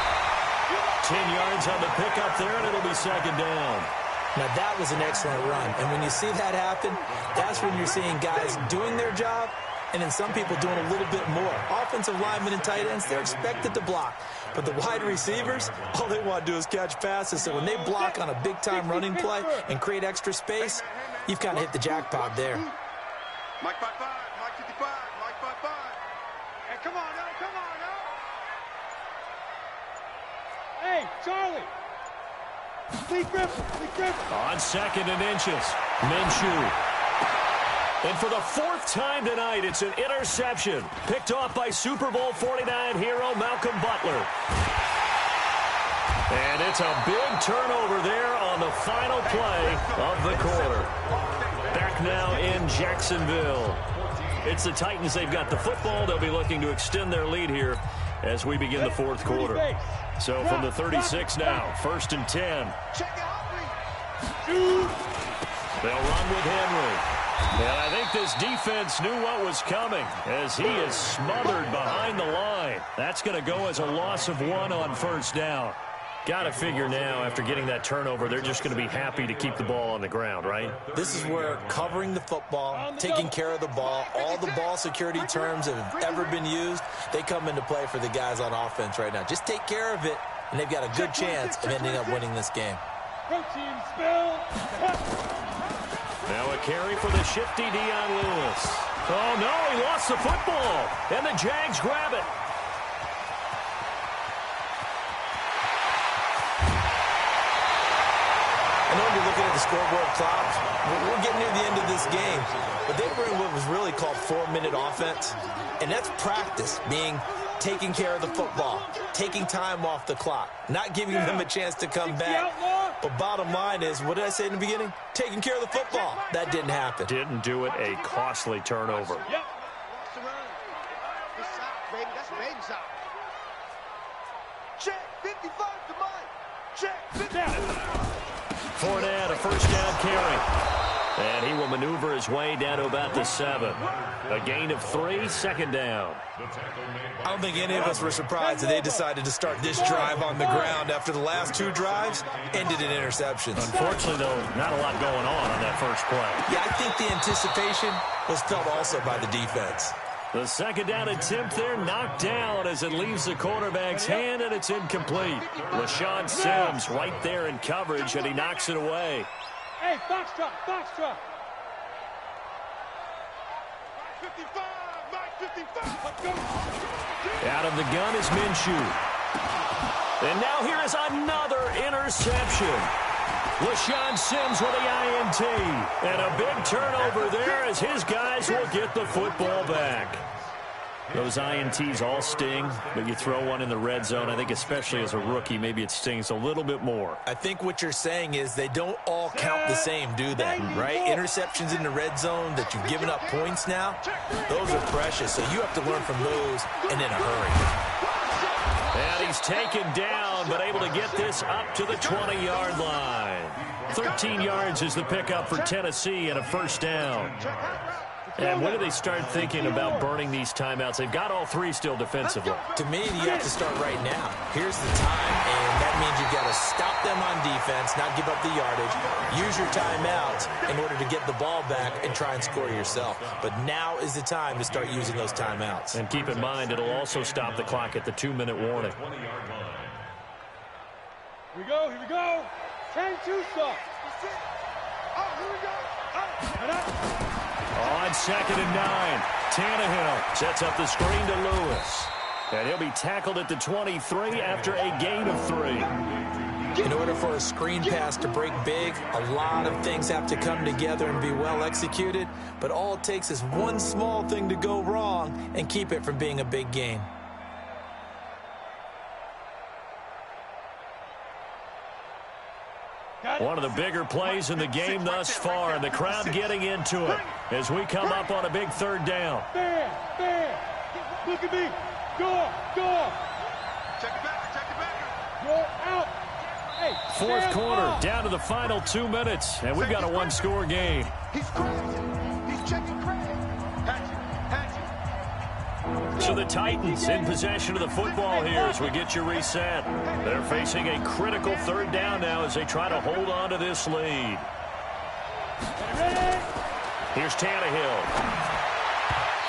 10 yards on the pickup there, and it'll be 2nd down. Now, that was an excellent run. And when you see that happen, that's when you're seeing guys doing their job and then some people doing a little bit more. Offensive linemen and tight ends, they're expected to block. But the wide receivers, all they want to do is catch passes. So when they block on a big-time running play and create extra space, you've kind of hit the jackpot there. Mike 5-5, Mike 55, Mike 5-5. Hey, come on now, come on now. Hey, Charlie. Lee Griffin. On 2nd and inches, Minshew. And for the 4th time tonight, it's an interception. Picked off by Super Bowl 49 hero Malcolm Butler. And it's a big turnover there on the final play of the quarter. Back now in Jacksonville. It's the Titans. They've got the football. They'll be looking to extend their lead here as we begin the 4th quarter. So from the 36 now, 1st and 10. They'll run with Henry. And I think this defense knew what was coming as he is smothered behind the line. That's going to go as a loss of 1 on 1st down. Got to figure now, after getting that turnover, they're just going to be happy to keep the ball on the ground, right? This is where covering the football, taking care of the ball, all the ball security terms that have ever been used, they come into play for the guys on offense right now. Just take care of it, and they've got a good chance of ending up winning this game. Protein spill. Now a carry for the shifty Dion Lewis. Oh, no, he lost the football, and the Jags grab it. I know you're looking at the scoreboard clock. We're getting near the end of this game. But they were in what was really called 4-minute offense. And that's practice, being taking care of the football, taking time off the clock, not giving them a chance to come back. But bottom line is, what did I say in the beginning? Taking care of the football. That didn't happen. Didn't do it, a costly turnover. Yep. That's baby side. Check 55 to Mike. Check 55. Fournette, a first down carry. And he will maneuver his way down to about the 7. A gain of 3, second down. I don't think any of us were surprised that they decided to start this drive on the ground after the last 2 drives ended in interceptions. Unfortunately, though, not a lot going on that first play. Yeah, I think the anticipation was felt also by the defense. The second down attempt there knocked down as it leaves the quarterback's hand, and it's incomplete. LaShawn Sims right there in coverage, and he knocks it away. Hey, box truck, box truck. 55, 55. Let's go. Out of the gun is Minshew. And now here is another interception. LaShawn Sims with the INT. And a big turnover there as his guys will get the football back. Those INTs all sting, but you throw one in the red zone, I think especially as a rookie, maybe it stings a little bit more. I think what you're saying is they don't all count the same, do they? Right? Interceptions in the red zone that you've given up points now, those are precious, so you have to learn from those and in a hurry. And he's taken down, but able to get this up to the 20-yard line. 13 yards is the pickup for Tennessee and a first down. And when do they start thinking about burning these timeouts? They've got all 3 still defensively. To me, you have to start right now. Here's the time, and that means you've got to stop them on defense, not give up the yardage, use your timeouts in order to get the ball back and try and score yourself. But now is the time to start using those timeouts. And keep in mind, it'll also stop the clock at the 2-minute warning. Here we go, here we go. 10-2 stop. Oh, here we go. Oh. On 2nd and 9, Tannehill sets up the screen to Lewis. And he'll be tackled at the 23 after a gain of 3. In order for a screen pass to break big, a lot of things have to come together and be well executed. But all it takes is one small thing to go wrong and keep it from being a big gain. One of the bigger plays in the game thus far, and the crowd getting into it as we come up on a big 3rd down. Fair. Look at me. Go. Check it back. Go out. Hey, 4th quarter, up. down to the final 2 minutes, and we've got a 1-score game. He's crazy. He's checking crazy. So the Titans in possession of the football here as we get you reset. They're facing a critical 3rd down now as they try to hold on to this lead. Here's Tannehill.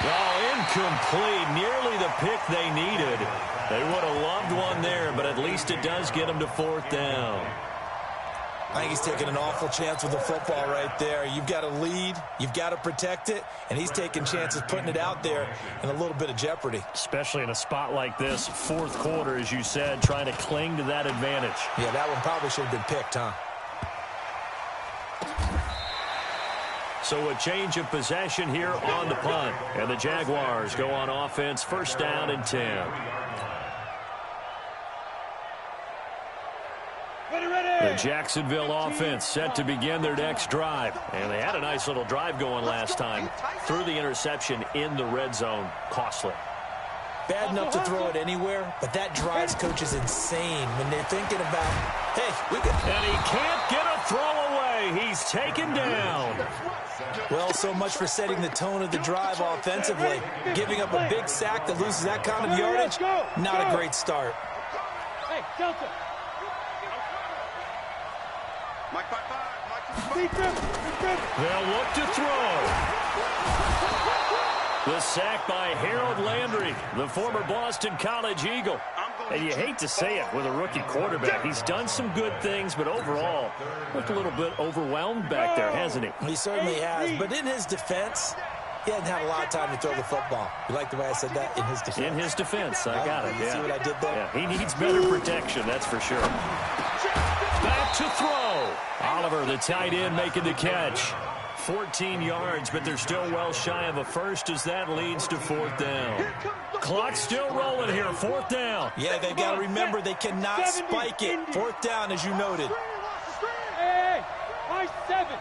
Oh, incomplete. Nearly the pick they needed. They would have loved one there, but at least it does get them to 4th down. I think he's taking an awful chance with the football right there. You've got to lead, you've got to protect it, and he's taking chances putting it out there in a little bit of jeopardy. Especially in a spot like this, 4th quarter, as you said, trying to cling to that advantage. Yeah, that one probably should have been picked, huh? So a change of possession here on the punt. And the Jaguars go on offense, 1st down and 10. The Jacksonville offense set to begin their next drive. And they had a nice little drive going last time. Threw the interception in the red zone. Costly. Bad enough to throw it anywhere, but that drives coaches insane when they're thinking about, hey, we can... And he can't get a throw away. He's taken down. Well, so much for setting the tone of the drive offensively. Giving up a big sack that loses that kind of yardage, not a great start. Hey, Delta. They'll look to throw. The sack by Harold Landry, the former Boston College Eagle. And you hate to say it with a rookie quarterback. He's done some good things, but overall, looked a little bit overwhelmed back there, hasn't he? He certainly has, but in his defense, he hasn't had a lot of time to throw the football. You like the way I said that? In his defense. In his defense, I got it, You see what I did there? Yeah, he needs better protection, that's for sure. Back to throw. Oliver, the tight end, making the catch. 14 yards, but they're still well shy of a first as that leads to 4th down. Clock still rolling here, 4th down. Yeah, they've got to remember they cannot spike it. 4th down, as you noted. Hey, high 7.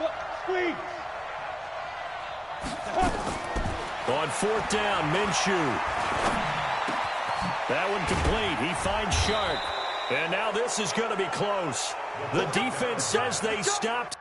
Look, squeeze. On 4th down, Minshew. That one complete. He finds Sharp. And now this is going to be close. The defense says they stopped.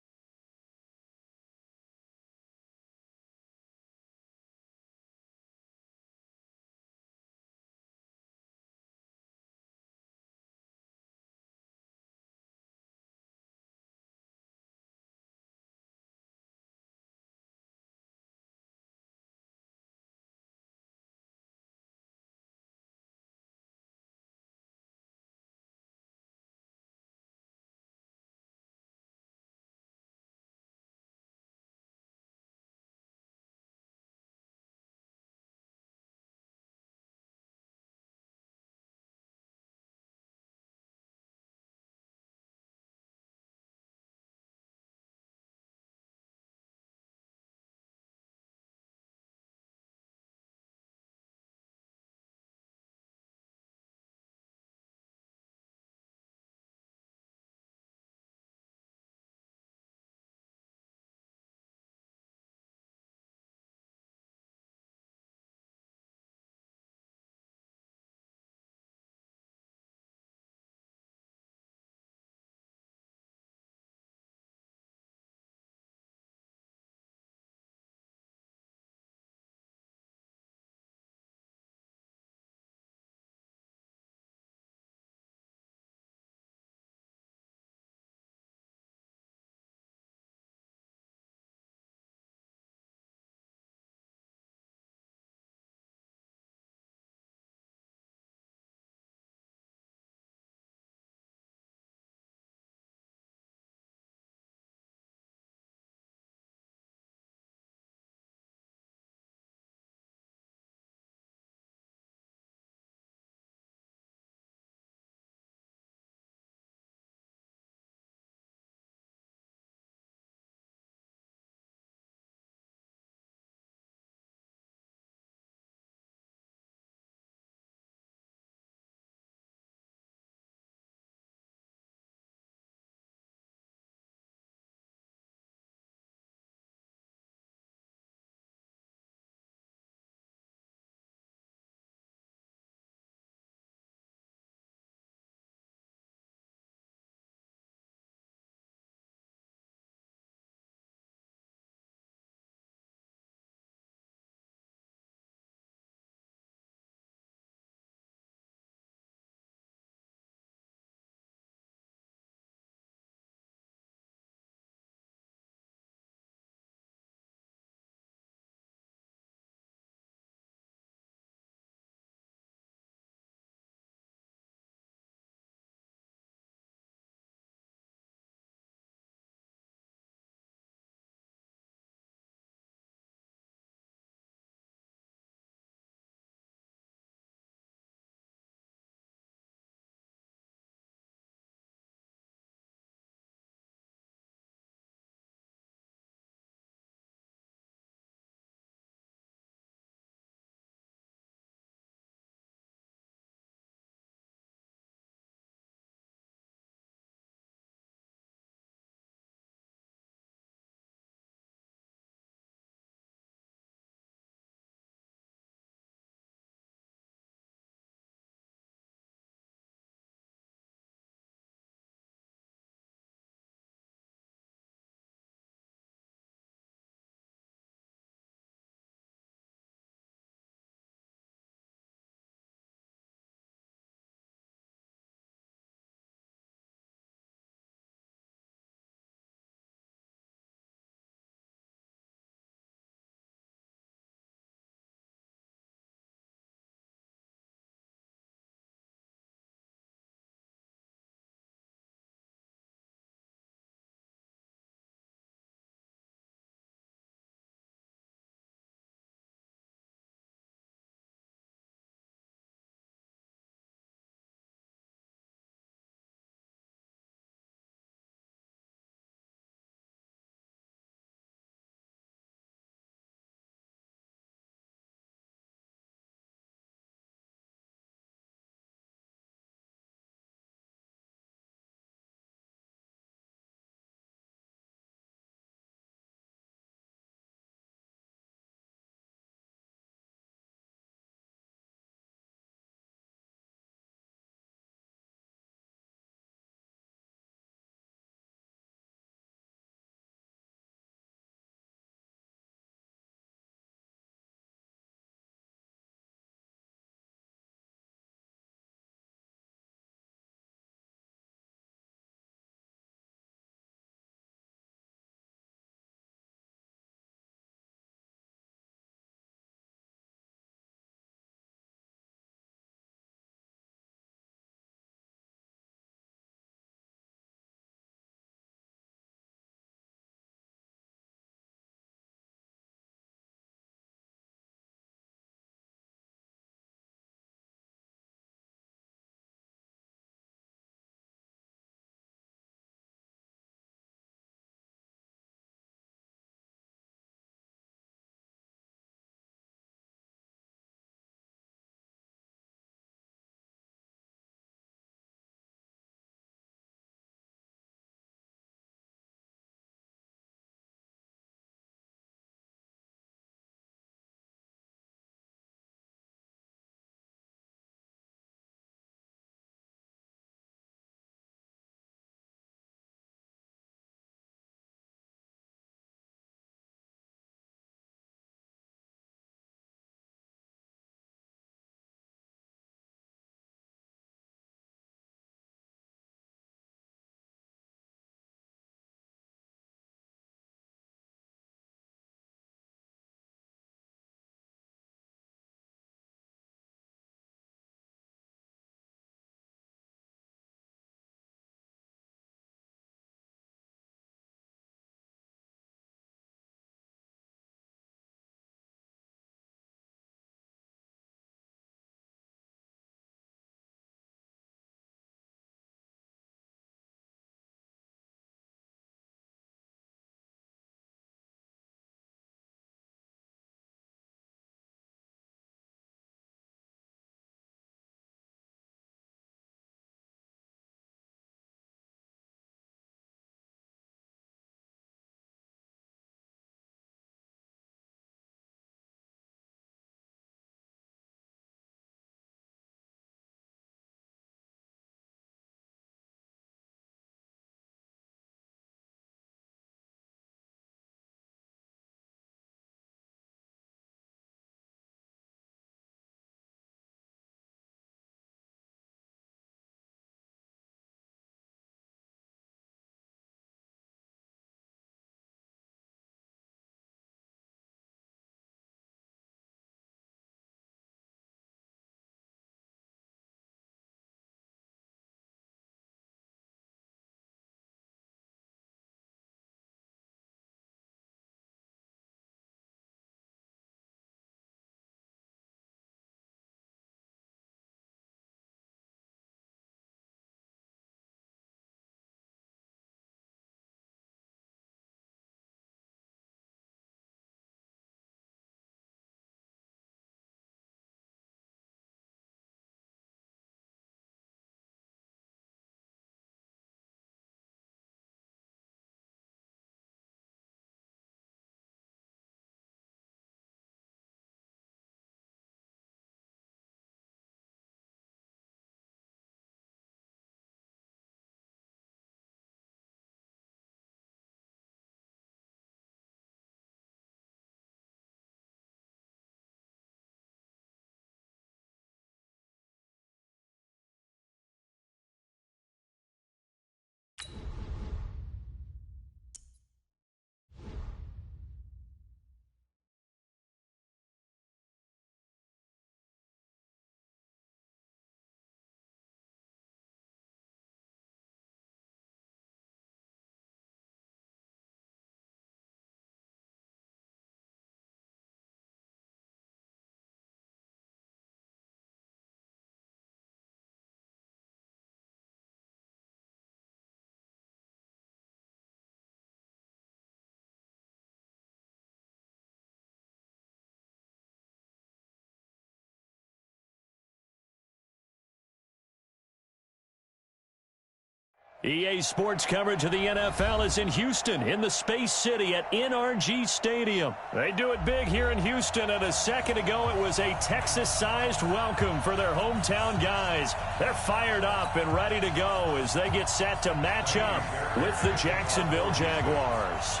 EA Sports coverage of the NFL is in Houston, in the Space City at NRG Stadium. They do it big here in Houston, and a second ago it was a Texas-sized welcome for their hometown guys. They're fired up and ready to go as they get set to match up with the Jacksonville Jaguars.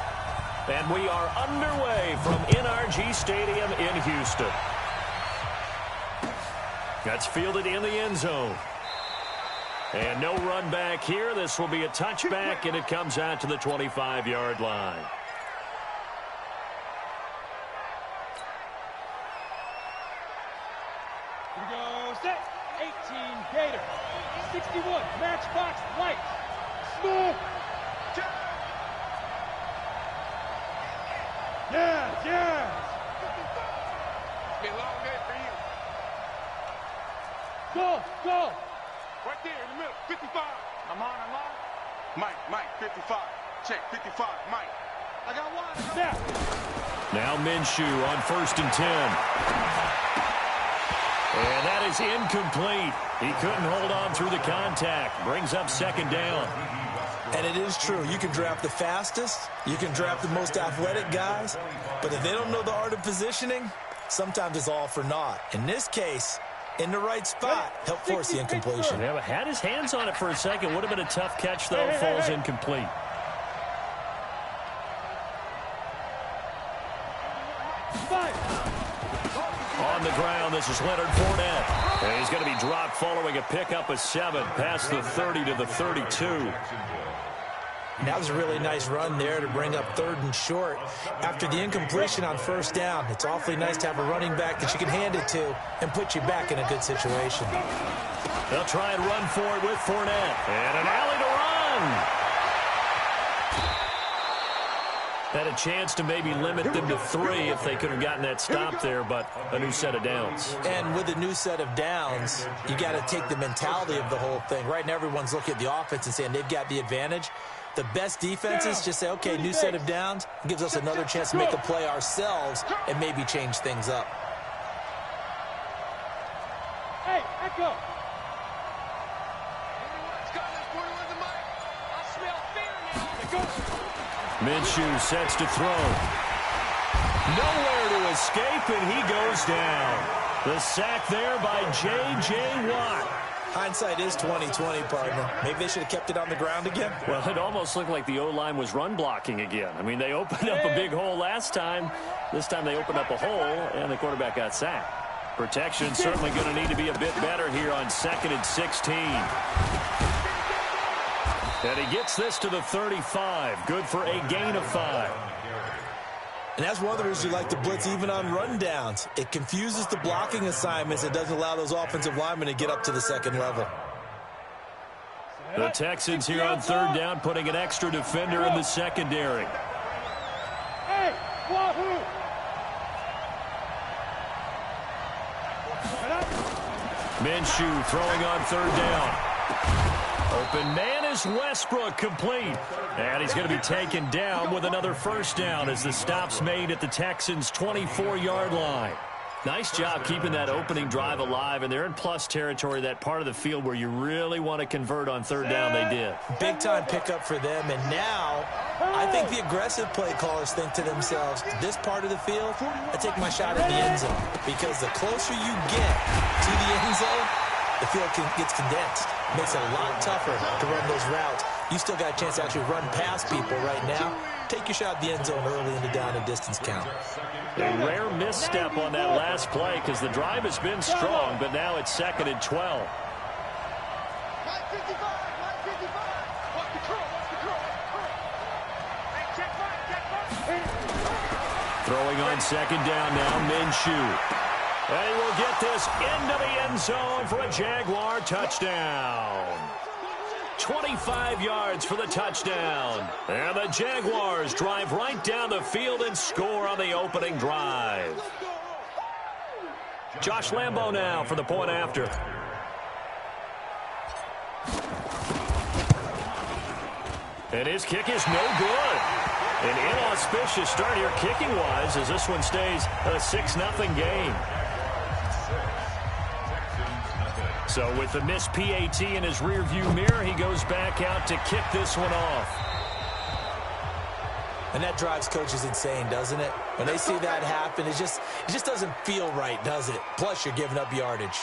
And we are underway from NRG Stadium in Houston. That's fielded in the end zone. And no run back here. This will be a touchback, and it comes out to the 25-yard line. Here we go, set. 18, Gator. 61, matchbox, light. Smooth. Yes, yes. Be a long day for you. Go, go. Right there in the middle, 55. I'm on. Mike, 55. Check, 55, Mike. I got one. Snap. Now Minshew on 1st and 10. And that is incomplete. He couldn't hold on through the contact. Brings up 2nd down. And it is true. You can draft the fastest. You can draft the most athletic guys. But if they don't know the art of positioning, sometimes it's all for naught. In this case, in the right spot, help force the incompletion. Yeah, but had his hands on it for a second. Would have been a tough catch, though. Falls incomplete. On the ground, this is Leonard Fournette. And he's going to be dropped following a pickup of 7 past the 30 to the 32. And that was a really nice run there to bring up 3rd and short. After the incompletion on 1st down, it's awfully nice to have a running back that you can hand it to and put you back in a good situation. They'll try and run for it with Fournette. And an alley to run. Had a chance to maybe limit them to 3 if they could have gotten that stop there, but a new set of downs. And with a new set of downs, you got to take the mentality of the whole thing. Right now, everyone's looking at the offense and saying they've got the advantage. The best defenses just say, okay, new set of downs. It gives us another chance to make a play ourselves and maybe change things up. Hey, echo. Minshew sets to throw. Nowhere to escape, and he goes down. The sack there by J.J. Watt. Hindsight is 20/20, partner. Maybe they should have kept it on the ground again. Well, it almost looked like the O-line was run blocking again. I mean, they opened up a big hole last time. This time they opened up a hole, and the quarterback got sacked. Protection certainly going to need to be a bit better here on 2nd and 16. And he gets this to the 35. Good for a gain of 5. And that's one of the reasons you like to blitz even on rundowns. It confuses the blocking assignments. It doesn't allow those offensive linemen to get up to the 2nd level. The Texans here on 3rd down, putting an extra defender in the secondary. Hey, wahoo! Minshew throwing on 3rd down. Open man is Westbrook, complete. And he's going to be taken down with another 1st down as the stop's made at the Texans' 24-yard line. Nice job keeping that opening drive alive, and they're in plus territory, that part of the field where you really want to convert on 3rd down. They did. Big-time pickup for them, and now I think the aggressive play callers think to themselves, this part of the field, I take my shot at the end zone, because the closer you get to the end zone, the field gets condensed. Makes it a lot tougher to run those routes. You still got a chance to actually run past people right now. Take your shot at the end zone early in the down and distance count. A rare misstep on that last play because the drive has been strong, but now it's 2nd and 12. Mike 55, Mike 55. Watch the curl, watch the curl. Hey, check Mike. Throwing on 2nd down now, Minshew. And he will get this into the end zone for a Jaguar touchdown. 25 yards for the touchdown. And the Jaguars drive right down the field and score on the opening drive. Josh Lambo now for the point after. And his kick is no good. An inauspicious start here kicking-wise as this one stays a 6-0 game. So with the missed PAT in his rearview mirror, he goes back out to kick this one off. And that drives coaches insane, doesn't it? When they see that happen, it just doesn't feel right, does it? Plus, you're giving up yardage.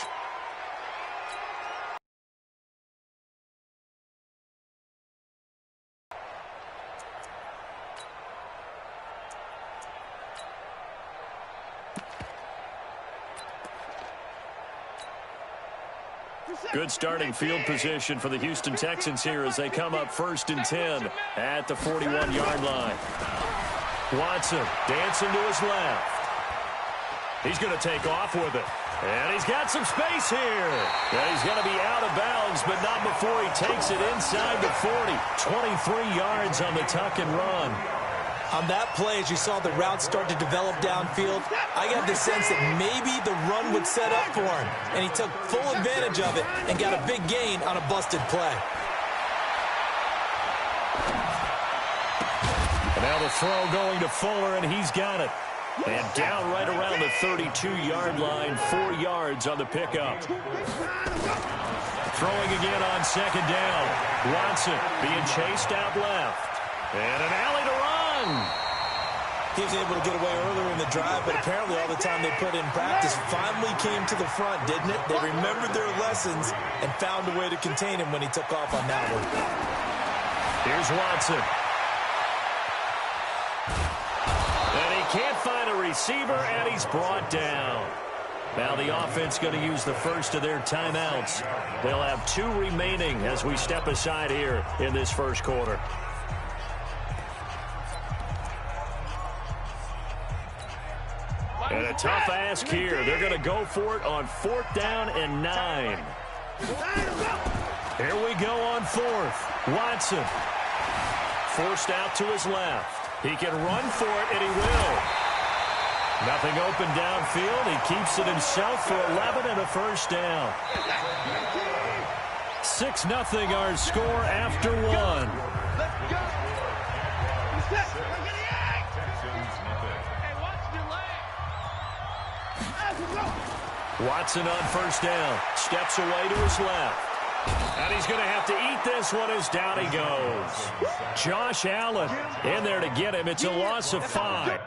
Good starting field position for the Houston Texans here as they come up 1st and 10 at the 41-yard line. Watson dancing to his left. He's going to take off with it. And he's got some space here. And he's going to be out of bounds, but not before he takes it inside the 40. 23 yards on the tuck and run. On that play, as you saw the route start to develop downfield, I got the sense that maybe the run would set up for him. And he took full advantage of it and got a big gain on a busted play. And now the throw going to Fuller, and he's got it. And down right around the 32-yard line, 4 yards on the pickup. Throwing again on 2nd down. Watson being chased out left. And an alley to run. He was able to get away earlier in the drive, but apparently all the time they put in practice finally came to the front, didn't it? They remembered their lessons and found a way to contain him when he took off on that one. Here's Watson. And he can't find a receiver, and he's brought down. Now the offense going to use the first of their timeouts. They'll have 2 remaining as we step aside here in this first quarter. And a tough ask here. They're going to go for it on 4th down and 9. Here we go on 4th. Watson forced out to his left. He can run for it, and he will. Nothing open downfield. He keeps it himself for 11 and a 1st down. 6-0 our score after 1. Watson on 1st down. Steps away to his left. And he's going to have to eat this one as down he goes. Josh Allen in there to get him. It's a loss of 5.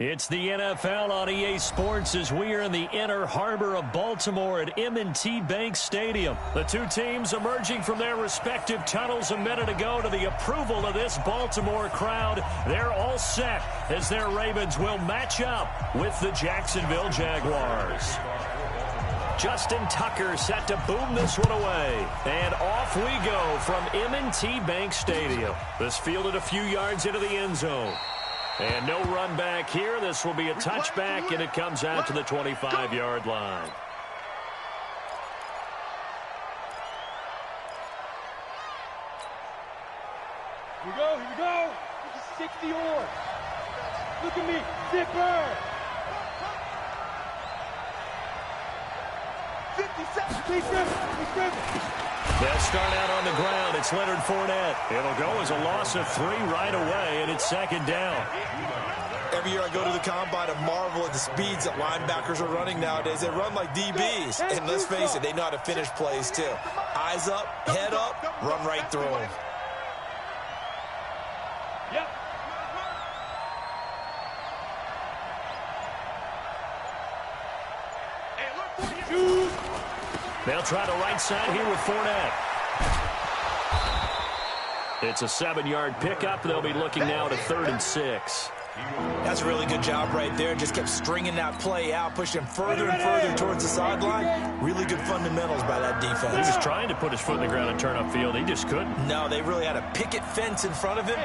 It's the NFL on EA Sports as we are in the inner harbor of Baltimore at M&T Bank Stadium. The two teams emerging from their respective tunnels a minute ago to the approval of this Baltimore crowd. They're all set as their Ravens will match up with the Jacksonville Jaguars. Justin Tucker set to boom this one away. And off we go from M&T Bank Stadium. This fielded a few yards into the end zone. And no run back here. This will be a touchback, and it comes out to the 25-yard line. Here we go, here we go. This is 60 or. Look at me, zipper. 57. They'll start out on the ground. It's Leonard Fournette. It'll go as a loss of 3 right away, and it's second down. Every year I go to the combine and marvel at the speeds that linebackers are running nowadays. They run like DBs. And let's face it, they know how to finish plays too. Eyes up, head up, run right through them. Yep. They'll try the right side here with Fournette. It's a 7-yard pickup. They'll be looking now to 3rd and 6. That's a really good job right there. Just kept stringing that play out, pushing further and further towards the sideline. Really good fundamentals by that defense. He was trying to put his foot in the ground and turn upfield. He just couldn't. No, they really had a picket fence in front of him.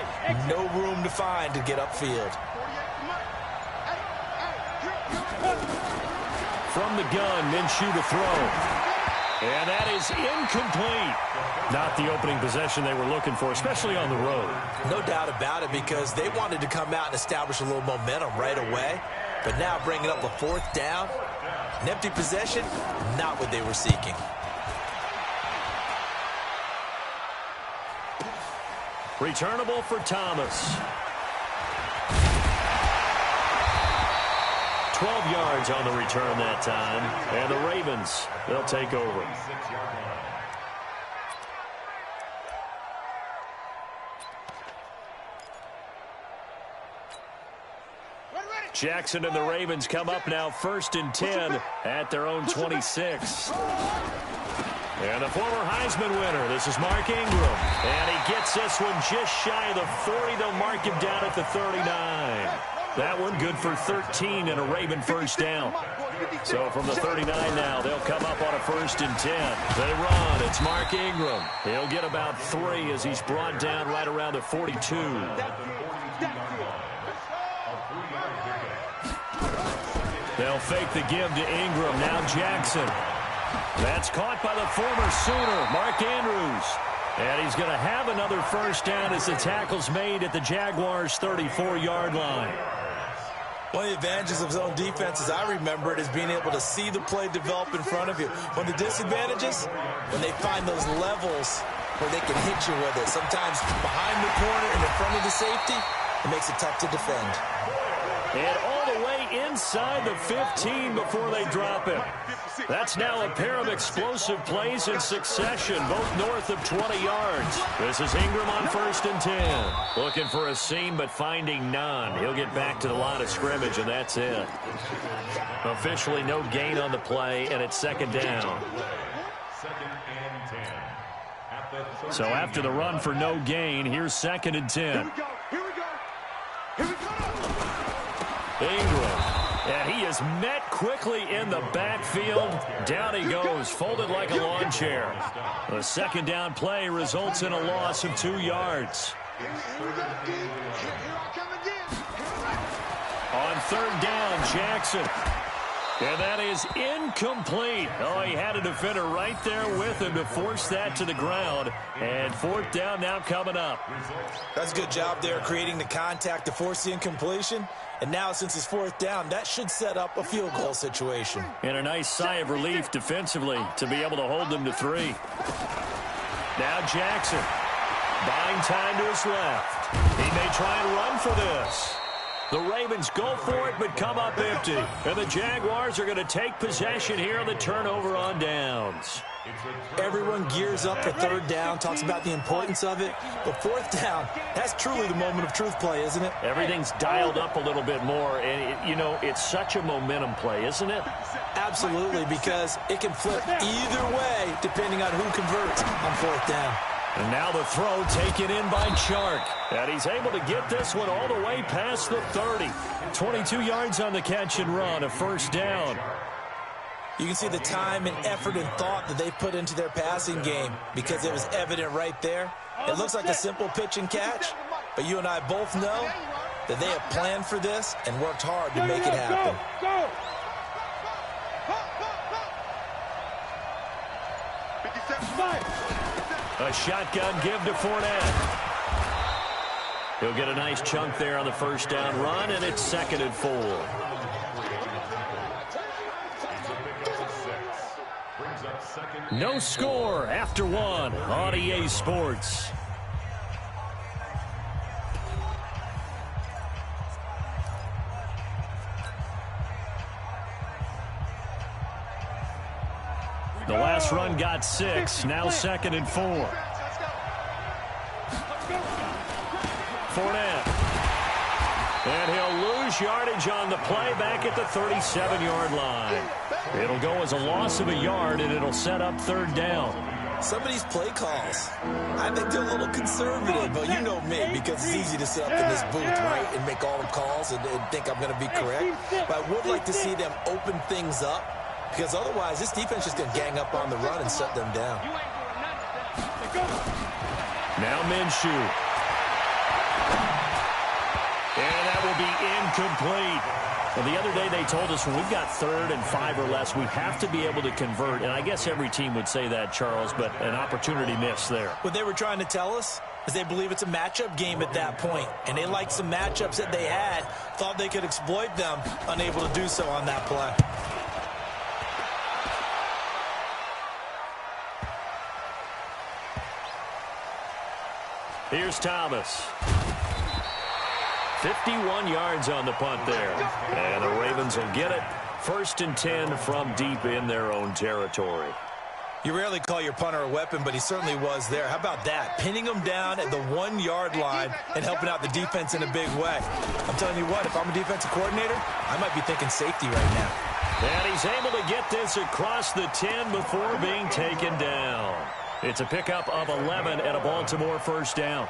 No room to find to get upfield. From the gun, Minshew to throw. And that is incomplete. Not the opening possession they were looking for, especially on the road. No doubt about it, because they wanted to come out and establish a little momentum right away. But now bringing up a 4th down, an empty possession, not what they were seeking. Returnable for Thomas. 12 yards on the return that time. And the Ravens, they'll take over. Jackson and the Ravens come up now 1st and 10 at their own 26. And the former Heisman winner, this is Mark Ingram. And he gets this one just shy of the 40. They'll mark him down at the 39. That one good for 13 and a Raven first down. So from the 39 now, they'll come up on a 1st and 10. They run. It's Mark Ingram. He'll get about 3 as he's brought down right around the 42. They'll fake the give to Ingram. Now Jackson. That's caught by the former Sooner, Mark Andrews. And he's going to have another first down as the tackle's made at the Jaguars' 34-yard line. One of the advantages of zone defense, as I remember it, is being able to see the play develop in front of you. One of the disadvantages, when they find those levels where they can hit you with it. Sometimes behind the corner and in front of the safety, it makes it tough to defend. And all the way inside the 15 before they drop him. That's now a pair of explosive plays in succession, both north of 20 yards. This is Ingram on 1st and 10. Looking for a seam, but finding none. He'll get back to the line of scrimmage, and that's it. Officially no gain on the play, and it's 2nd down. So after the run for no gain, here's 2nd and 10. Ingram. And he is met quickly in the backfield. Down he goes, folded like a lawn chair. The 2nd down play results in a loss of 2 yards. On 3rd down, Jackson. And that is incomplete. Oh, he had a defender right there with him to force that to the ground. And 4th down now coming up. That's a good job there, creating the contact to force the incompletion. And now, since it's 4th down, that should set up a field goal situation. And a nice sigh of relief defensively to be able to hold them to 3. Now Jackson, buying time to his left. He may try and run for this. The Ravens go for it, but come up empty. And the Jaguars are going to take possession here on the turnover on downs. Everyone gears up for third down, talks about the importance of it. But fourth down, that's truly the moment of truth play, isn't it? Everything's dialed up a little bit more. And, you know, it's such a momentum play, isn't it? Absolutely, because it can flip either way depending on who converts on fourth down. And now the throw taken in by Chark. And he's able to get this one all the way past the 30. 22 yards on the catch and run, a first down. You can see the time and effort and thought that they put into their passing game because it was evident right there. It looks like a simple pitch and catch, but you and I both know that they have planned for this and worked hard to make it happen. Go. A shotgun give to Fournette. He'll get a nice chunk there on the first down run, and it's 2nd and 4. No score after 1 on EA Sports. The last run got 6, now 2nd and 4. Fournette. And he'll lose yardage on the play back at the 37-yard line. It'll go as a loss of a yard, and it'll set up third down. Some of these play calls, I think they're a little conservative, but you know me, because it's easy to sit up in this booth, right, and make all the calls and think I'm going to be correct. But I would like to see them open things up, because otherwise this defense is going to gang up on the run and shut them down. Now Minshew. And that will be incomplete. Well, the other day they told us when we've got 3rd and 5 or less, we have to be able to convert. And I guess every team would say that, Charles, but an opportunity missed there. What they were trying to tell us is they believe it's a matchup game at that point. And they liked some matchups that they had, thought they could exploit them, unable to do so on that play. Here's Thomas. 51 yards on the punt there. And the Ravens will get it. 1st and 10 from deep in their own territory. You rarely call your punter a weapon, but he certainly was there. How about that? Pinning him down at the 1-yard line and helping out the defense in a big way. I'm telling you what, if I'm a defensive coordinator, I might be thinking safety right now. And he's able to get this across the 10 before being taken down. It's a pickup of 11 and a Baltimore first down.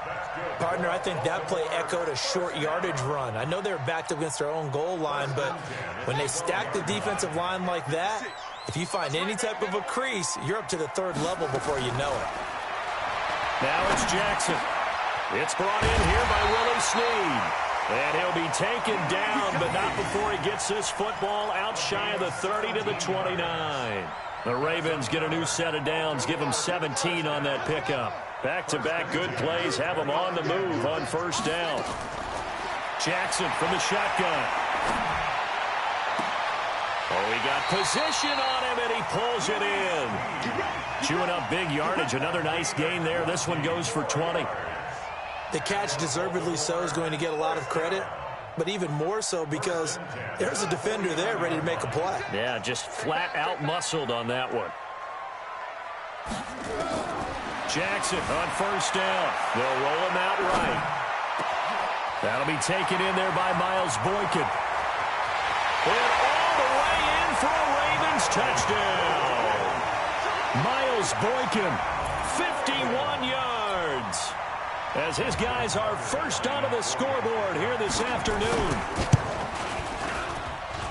Partner, I think that play echoed a short yardage run. I know they're backed up against their own goal line, but when they stack the defensive line like that, if you find any type of a crease, you're up to the 3rd level before you know it. Now it's Jackson. It's brought in here by Willie Snead. And he'll be taken down, but not before he gets this football out shy of the 30 to the 29. The Ravens get a new set of downs, give them 17 on that pickup. Back-to-back good plays, have them on the move on first down. Jackson from the shotgun. Oh, he got position on him, and he pulls it in. Chewing up big yardage, another nice gain there. This one goes for 20. The catch, deservedly so, is going to get a lot of credit, but even more so because there's a defender there ready to make a play. Yeah, just flat out muscled on that one. Jackson on first down. They'll roll him out right. That'll be taken in there by Miles Boykin. And all the way in for a Ravens touchdown. Miles Boykin, 51 yards. As his guys are first onto the scoreboard here this afternoon.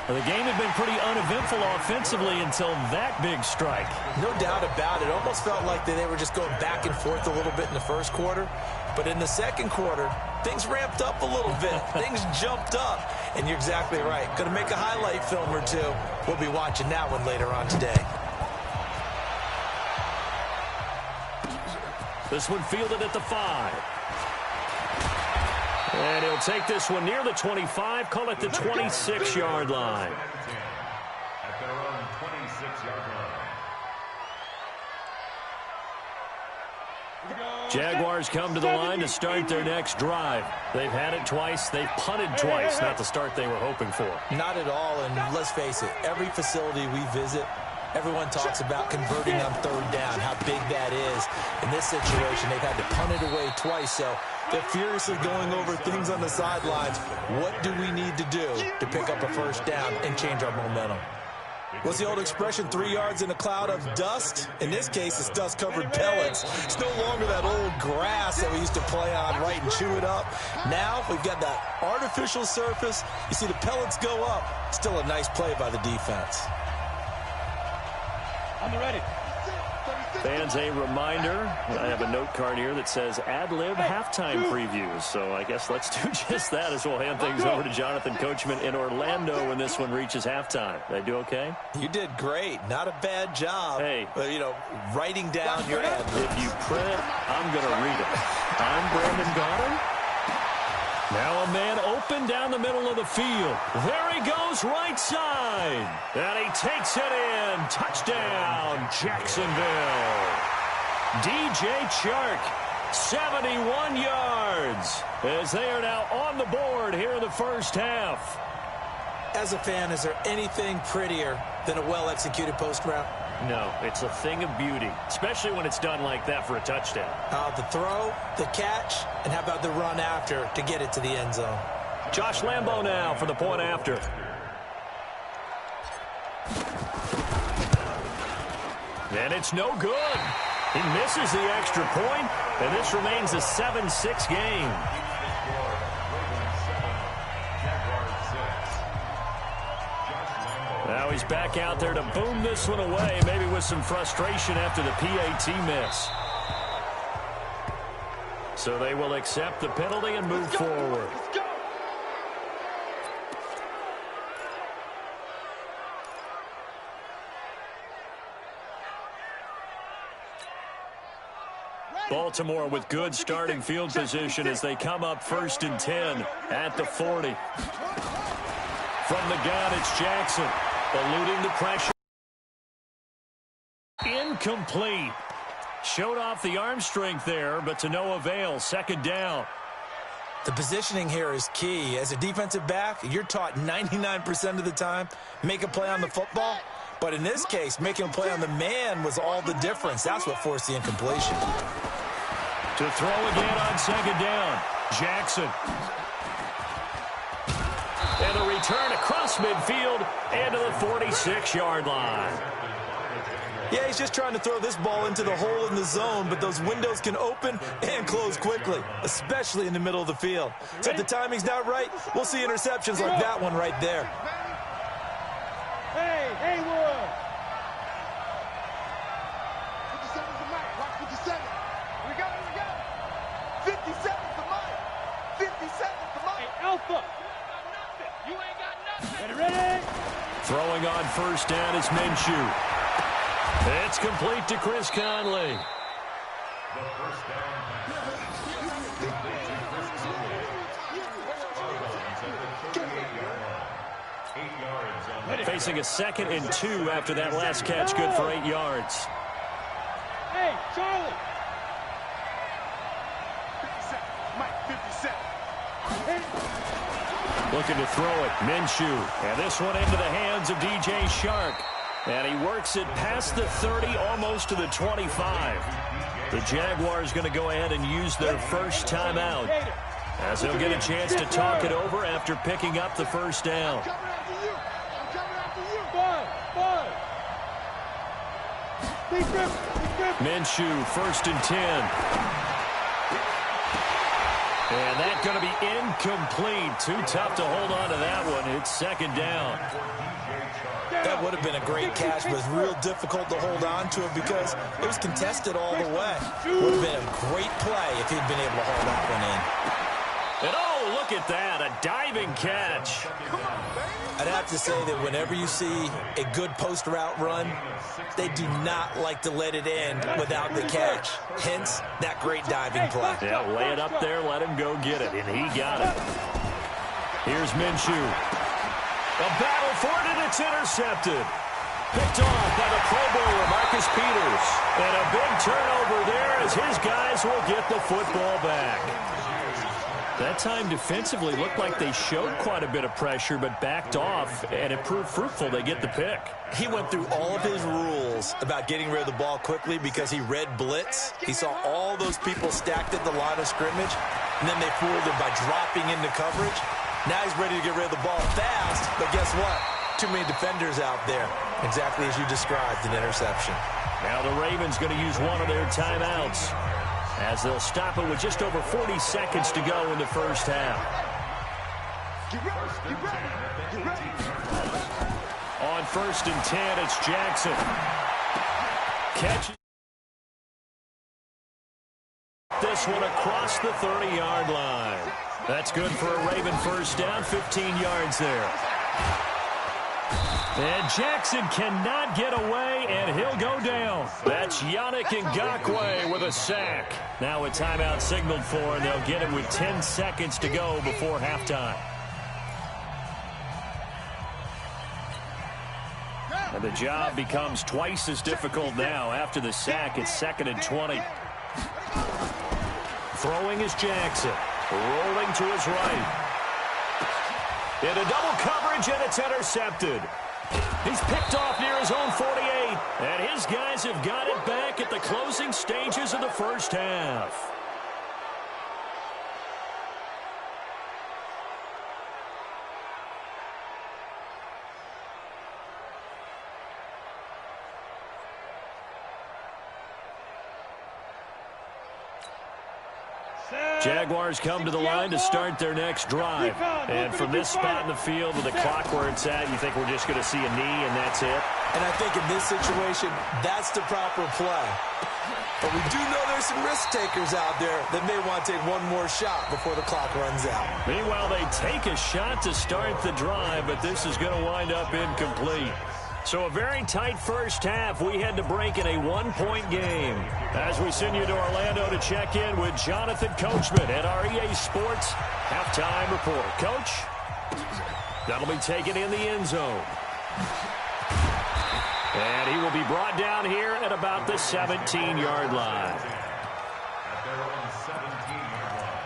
Well, the game had been pretty uneventful offensively until that big strike. No doubt about it. Almost felt like they were just going back and forth a little bit in the first quarter. But in the second quarter, things ramped up a little bit. Things jumped up. And you're exactly right. Going to make a highlight film or two. We'll be watching that one later on today. This one fielded at the 5. And he'll take this one near the 25, call it the 26-yard line. At their own 26-yard Jaguars come to the line to start their next drive. They've had it twice. They've punted twice. Not the start they were hoping for. Not at all, and let's face it, every facility we visit, everyone talks about converting on third down, how big that is. In this situation, they've had to punt it away twice, so they're furiously going over things on the sidelines. What do we need to do to pick up a first down and change our momentum? What's the old expression, 3 yards in a cloud of dust? In this case, it's dust-covered pellets. It's no longer that old grass that we used to play on, right, and chew it up. Now we've got that artificial surface. You see the pellets go up. Still a nice play by the defense. I'm ready. Fans, a reminder, I have a note card here that says ad-lib halftime previews. So I guess let's do just that as we'll hand things over to Jonathan Coachman in Orlando when this one reaches halftime. Did I do okay? You did great. Not a bad job. Hey. You know, writing down your ad-lib. If you print it, I'm going to read it. I'm Brandon Goddard. Now a man open down the middle of the field. There he goes, right side. And he takes it in. Touchdown, Jacksonville. DJ Chark, 71 yards, as they are now on the board here in the first half. As a fan, is there anything prettier than a well-executed post route? No, it's a thing of beauty, especially when it's done like that for a touchdown. The throw, the catch, and how about the run after to get it to the end zone? Josh Lambo now for the point after. And it's no good. He misses the extra point, and this remains a 7-6 game. Now he's back out there to boom this one away, maybe with some frustration after the PAT miss. So they will accept the penalty and move forward. Baltimore with good starting field position as they come up 1st and 10 at the 40. From the gun, it's Jackson, eluding the pressure. Incomplete. Showed off the arm strength there, but to no avail. 2nd down. The positioning here is key. As a defensive back, you're taught 99% of the time, make a play on the football. But in this case, making a play on the man was all the difference. That's what forced the incompletion. To throw again on 2nd down, Jackson. And a return across midfield and to the 46-yard line. Yeah, he's just trying to throw this ball into the hole in the zone, but those windows can open and close quickly, especially in the middle of the field. So if the timing's not right, we'll see interceptions like that one right there. Hey, Haywood! 57's the mic. Watch 57. We got it, we got it. 57's the mic. 57's the mic. Hey, Alpha! You ain't got nothing. Ready? Throwing on 1st down is Minshew. It's complete to Chris Conley. The first down pass. Facing a 2nd and 2 after that last catch, good for 8 yards. Hey, Charlie! 57. Mike, 57. Looking to throw it, Minshew. And this one into the hands of DJ Chark. And he works it past the 30, almost to the 25. The Jaguars going to go ahead and use their first timeout, as they'll get a chance to talk it over after picking up the 1st down. I'm coming after you. I'm coming after you. Minshew, 1st and 10. And that's going to be incomplete. Too tough to hold on to that one. It's 2nd down. That would have been a great catch, but it's real difficult to hold on to it because it was contested all the way. Would have been a great play if he'd been able to hold that one in. And oh, look at that, a diving catch. I'd have to say that whenever you see a good post route run, they do not like to let it end without the catch. Hence, that great diving play. Yeah, lay it up there, let him go get it, and he got it. Here's Minshew. A battle for it, and it's intercepted. Picked off by the Pro Bowler, Marcus Peters. And a big turnover there as his guys will get the football back. That time defensively looked like they showed quite a bit of pressure but backed off, and it proved fruitful. They get the pick. He went through all of his rules about getting rid of the ball quickly because he read blitz. He saw all those people stacked at the line of scrimmage, and then they fooled him by dropping into coverage. Now he's ready to get rid of the ball fast, but guess what? Too many defenders out there. Exactly as you described, an interception. Now the Ravens going to use one of their timeouts as they'll stop it with just over 40 seconds to go in the first half. On 1st and 10, it's Jackson. Catches this one across the 30-yard line. That's good for a Raven first down, 15 yards there. And Jackson cannot get away, and he'll go down. That's Yannick Ngakoue with a sack. Now a timeout signaled for, and they'll get it with 10 seconds to go before halftime. And the job becomes twice as difficult now. After the sack, it's 2nd and 20. Throwing is Jackson. Rolling to his right. Into double coverage, and it's intercepted. He's picked off near his own 48. And his guys have got it back at the closing stages of the first half. Jaguars come to the line to start their next drive. And from this spot in the field with the clock where it's at, you think we're just going to see a knee and that's it? And I think in this situation, that's the proper play. But we do know there's some risk takers out there that may want to take one more shot before the clock runs out. Meanwhile, they take a shot to start the drive, but this is going to wind up incomplete. So a very tight first half. We had to break in a one-point game. As we send you to Orlando to check in with Jonathan Coachman at our EA Sports Halftime Report. Coach, that'll be taken in the end zone. And he will be brought down here at about the 17-yard line. At their own 17-yard line.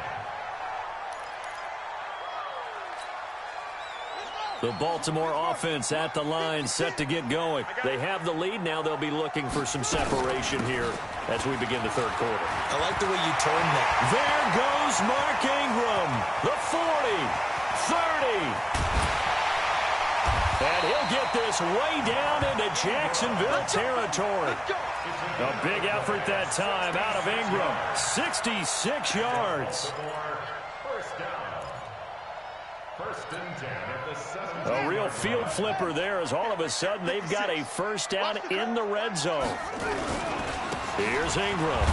The Baltimore offense at the line, set to get going. They have the lead. Now they'll be looking for some separation here as we begin the third quarter. I like the way you turned that. There goes Mark Ingram. The 40, 30. And he'll get this way down into Jacksonville territory. A big effort that time out of Ingram. 66 yards. First down. 1st and 10 at the 17. A real field flipper there as all of a sudden they've got a first down in the red zone. Here's Ingram.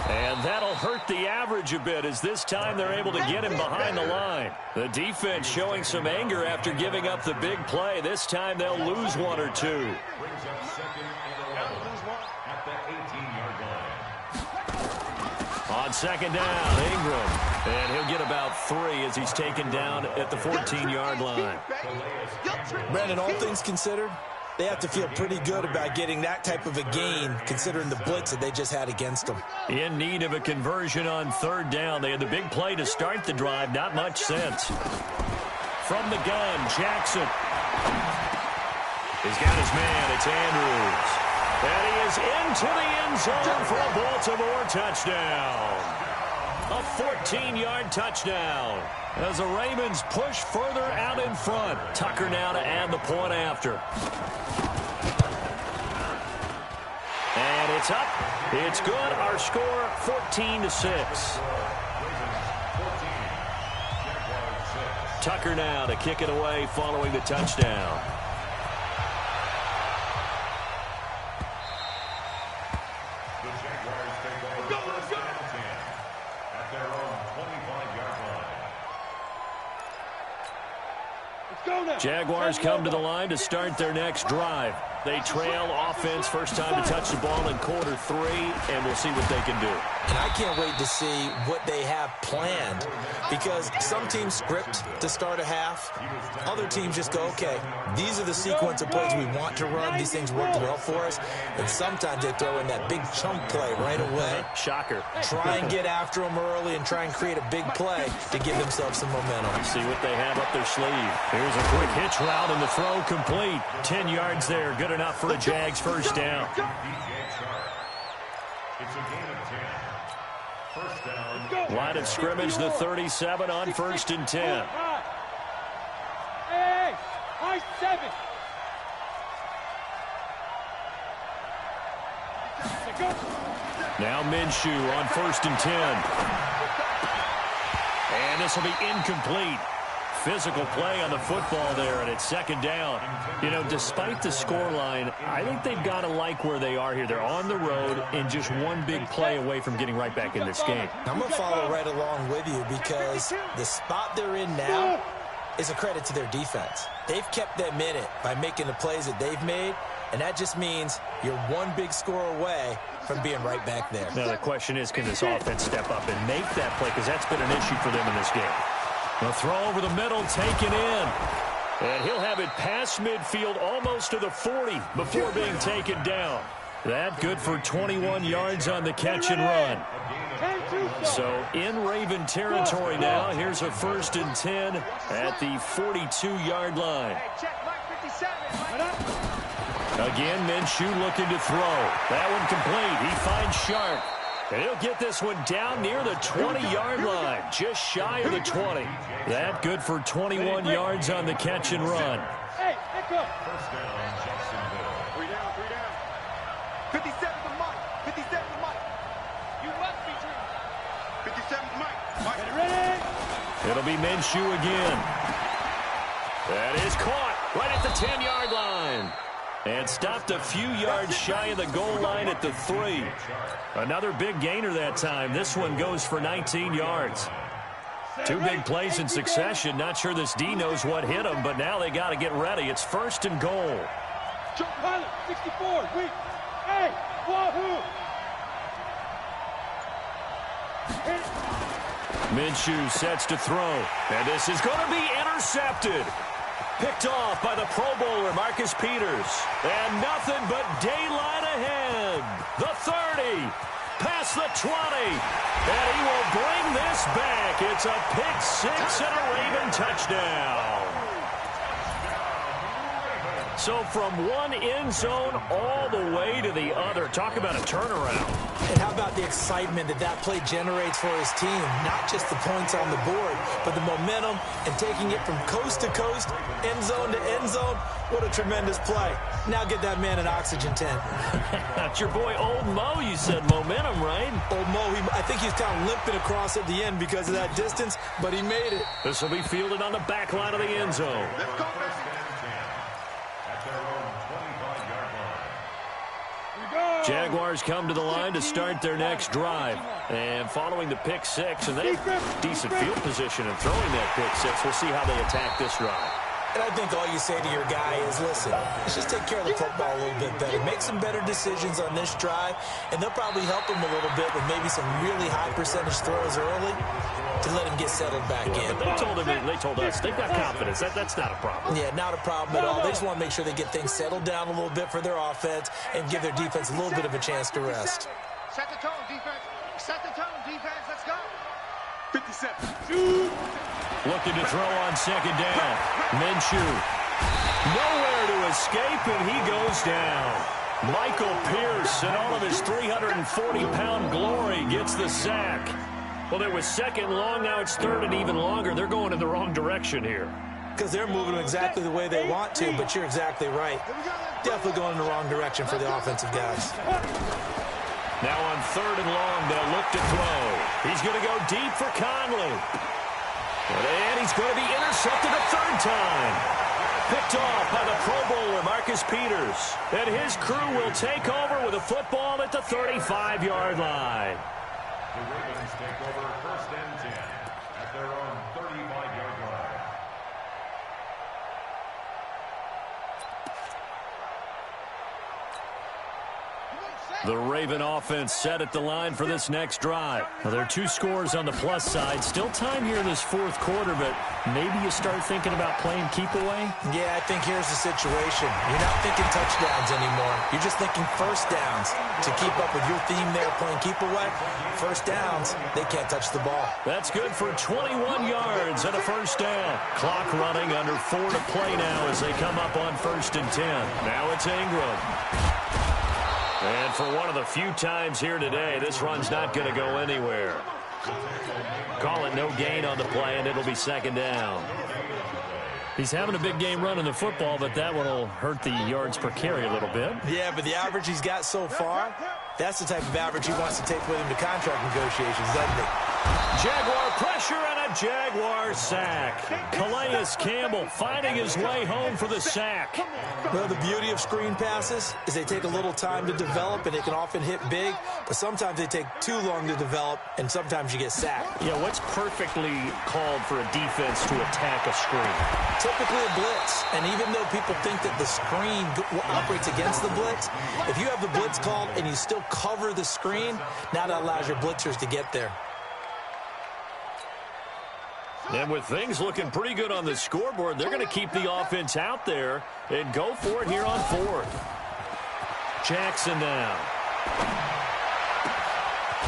And that'll hurt the average a bit as this time they're able to get him behind the line. The defense showing some anger after giving up the big play. This time they'll lose one or two. Brings up 2nd and 11 at the 18-yard line. On 2nd down, Ingram. And he'll get about 3 as he's taken down at the 14-yard line. Brandon, all things considered, they have to feel pretty good about getting that type of a gain considering the blitz that they just had against them. In need of a conversion on 3rd down. They had the big play to start the drive. Not much sense. From the gun, Jackson. He's got his man. It's Andrews. And he is into the end zone for a Baltimore touchdown. A 14-yard touchdown as the Ravens push further out in front. Tucker now to add the point after. And it's up. It's good. Our score 14-6. Tucker now to kick it away following the touchdown. Jaguars come to the line to start their next drive. They trail offense, first time to touch the ball in quarter 3, and we'll see what they can do. And I can't wait to see what they have planned, because some teams script to start a half. Other teams just go, okay, these are the sequence of plays we want to run. These things worked well for us. And sometimes they throw in that big chunk play right away. Shocker. Try and get after them early and try and create a big play to give themselves some momentum. See what they have up their sleeve. Here's a quick hitch route, and the throw complete. 10 yards there. Good enough for a Jags first down. It's a game of 10. First down. Line of scrimmage, the 37 on 1st and 10. Hey, high 7. Now Minshew on 1st and 10. And this will be incomplete. Physical play on the football there, and it's 2nd down. You know, despite the scoreline, I think they've got to like where they are here. They're on the road and just one big play away from getting right back in this game. I'm going to follow right along with you, because the spot they're in now is a credit to their defense. They've kept them in it by making the plays that they've made, and that just means you're one big score away from being right back there. Now, the question is, can this offense step up and make that play? Because that's been an issue for them in this game. The throw over the middle, taken in. And he'll have it past midfield, almost to the 40 before being taken down. That good for 21 yards on the catch and run. So in Raven territory now. Here's a 1st and 10 at the 42-yard line. Again, Minshew looking to throw. That one complete. He finds Sharp. And he'll get this one down near the 20-yard line, just shy of the 20. That good for 21 yards on the catch and run. Hey, echo. First down, Jacksonville. 3 down, 3 down. 57 to Mike. 57 to Mike. You must be true. 57 to Mike. Mike. Ready? It'll be Minshew again. That is caught right at the 10-yard line. And stopped a few yards shy of the goal line at the 3. Another big gainer that time. This one goes for 19 yards. 2 big plays in succession. Not sure this D knows what hit him, but now they got to get ready. It's 1st and goal. Pilot, 64, weak. Hey, wahoo. Minshew sets to throw. And this is going to be intercepted. Picked off by the Pro Bowler, Marcus Peters. And nothing but daylight ahead. The 30, past the 20. And he will bring this back. It's a pick 6 and a Raven touchdown. So from one end zone all the way to the other. Talk about a turnaround. And how about the excitement that that play generates for his team? Not just the points on the board, but the momentum and taking it from coast to coast, end zone to end zone. What a tremendous play. Now get that man an oxygen tent. That's your boy Old Mo, you said. Momentum, right? Old Mo, I think he's kind of limping across at the end because of that distance, but he made it. This will be fielded on the back line of the end zone. Let's go, baby. Jaguars come to the line to start their next drive. And following the pick 6, and they have decent field position in throwing that pick 6. We'll see how they attack this drive. And I think all you say to your guy is, listen, let's just take care of the football a little bit better. Make some better decisions on this drive, and they'll probably help him a little bit with maybe some really high percentage throws early to let him get settled back in. But they told us they've got confidence. That's not a problem. Yeah, not a problem at all. They just want to make sure they get things settled down a little bit for their offense and give their defense a little bit of a chance to rest. Set the tone, defense. Set the tone, defense. Let's go. 57. Shoot. Looking to throw on 2nd down. Minshew. Nowhere to escape, and he goes down. Michael Pierce, in all of his 340-pound glory, gets the sack. Well, it was 2nd long, now it's 3rd and even longer. They're going in the wrong direction here. Because they're moving exactly the way they want to, but you're exactly right. Definitely going in the wrong direction for the offensive guys. Now on 3rd and long, they'll look to throw. He's going to go deep for Conley. And he's going to be intercepted a 3rd time. Picked off by the Pro Bowler, Marcus Peters. And his crew will take over with a football at the 35-yard line. The Ravens take over 1st and 10 at their own 35-yard line. 1 The Raven offense set at the line for this next drive. Well, there are 2 scores on the plus side. Still time here in this 4th quarter, but maybe you start thinking about playing keep away? Yeah, I think here's the situation. You're not thinking touchdowns anymore. You're just thinking first downs. To keep up with your theme there playing keep away, first downs, they can't touch the ball. That's good for 21 yards and a first down. Clock running, under 4 to play now as they come up on 1st and 10. Now it's Ingram. And for one of the few times here today, this run's not going to go anywhere. Call it no gain on the play, and it'll be 2nd down. He's having a big game running the football, but that one will hurt the yards per carry a little bit. Yeah, but the average he's got so far, that's the type of average he wants to take with him to contract negotiations, doesn't he? Jaguar pressure and a Jaguar sack. Calais Campbell finding his way home for the sack. Well, the beauty of screen passes is they take a little time to develop, and they can often hit big, but sometimes they take too long to develop, and sometimes you get sacked. Yeah, what's perfectly called for a defense to attack a screen? Typically a blitz, and even though people think that the screen operates against the blitz, if you have the blitz called and you still cover the screen, now that allows your blitzers to get there. And with things looking pretty good on the scoreboard, they're going to keep the offense out there and go for it here on 4th. Jackson now.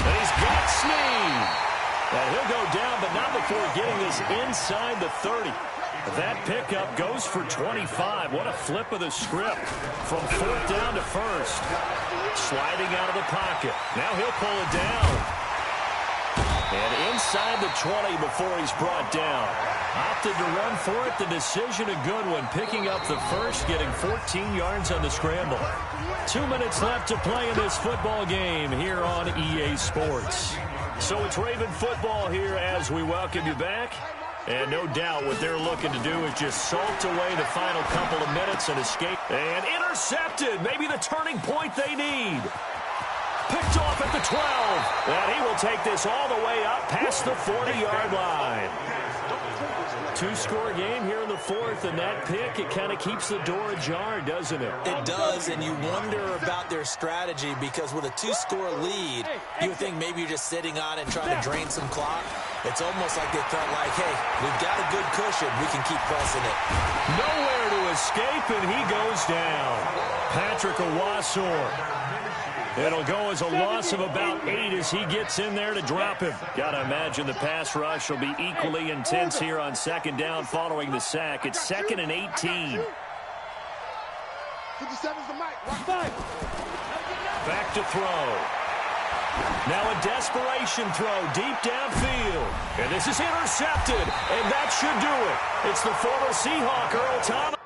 And he's got Snead. And he'll go down, but not before getting this inside the 30. That pickup goes for 25. What a flip of the script from 4th down to 1st. Sliding out of the pocket. Now he'll pull it down. And inside the 20 before he's brought down. Opted to run for it. The decision a good one. Picking up the first, getting 14 yards on the scramble. 2 minutes left to play in this football game here on EA Sports. So it's Raven football here as we welcome you back. And no doubt what they're looking to do is just salt away the final couple of minutes and escape. And intercepted. Maybe the turning point they need. Picked off at the 12. And he will take this all the way up past the 40-yard line. 2-score game here in the 4th, and that pick, it kind of keeps the door ajar, doesn't it? It does, and you wonder about their strategy because with a 2-score lead, you would think maybe you're just sitting on it and trying to drain some clock. It's almost like they felt like, hey, we've got a good cushion. We can keep pressing it. Nowhere to escape, and he goes down. Patrick Owasor. It'll go as a loss of about 8 as he gets in there to drop him. Got to imagine the pass rush will be equally intense here on 2nd down following the sack. It's 2nd and 18. 57's the mic. Back to throw. Now a desperation throw deep downfield. And this is intercepted, and that should do it. It's the former Seahawk, Earl Thomas.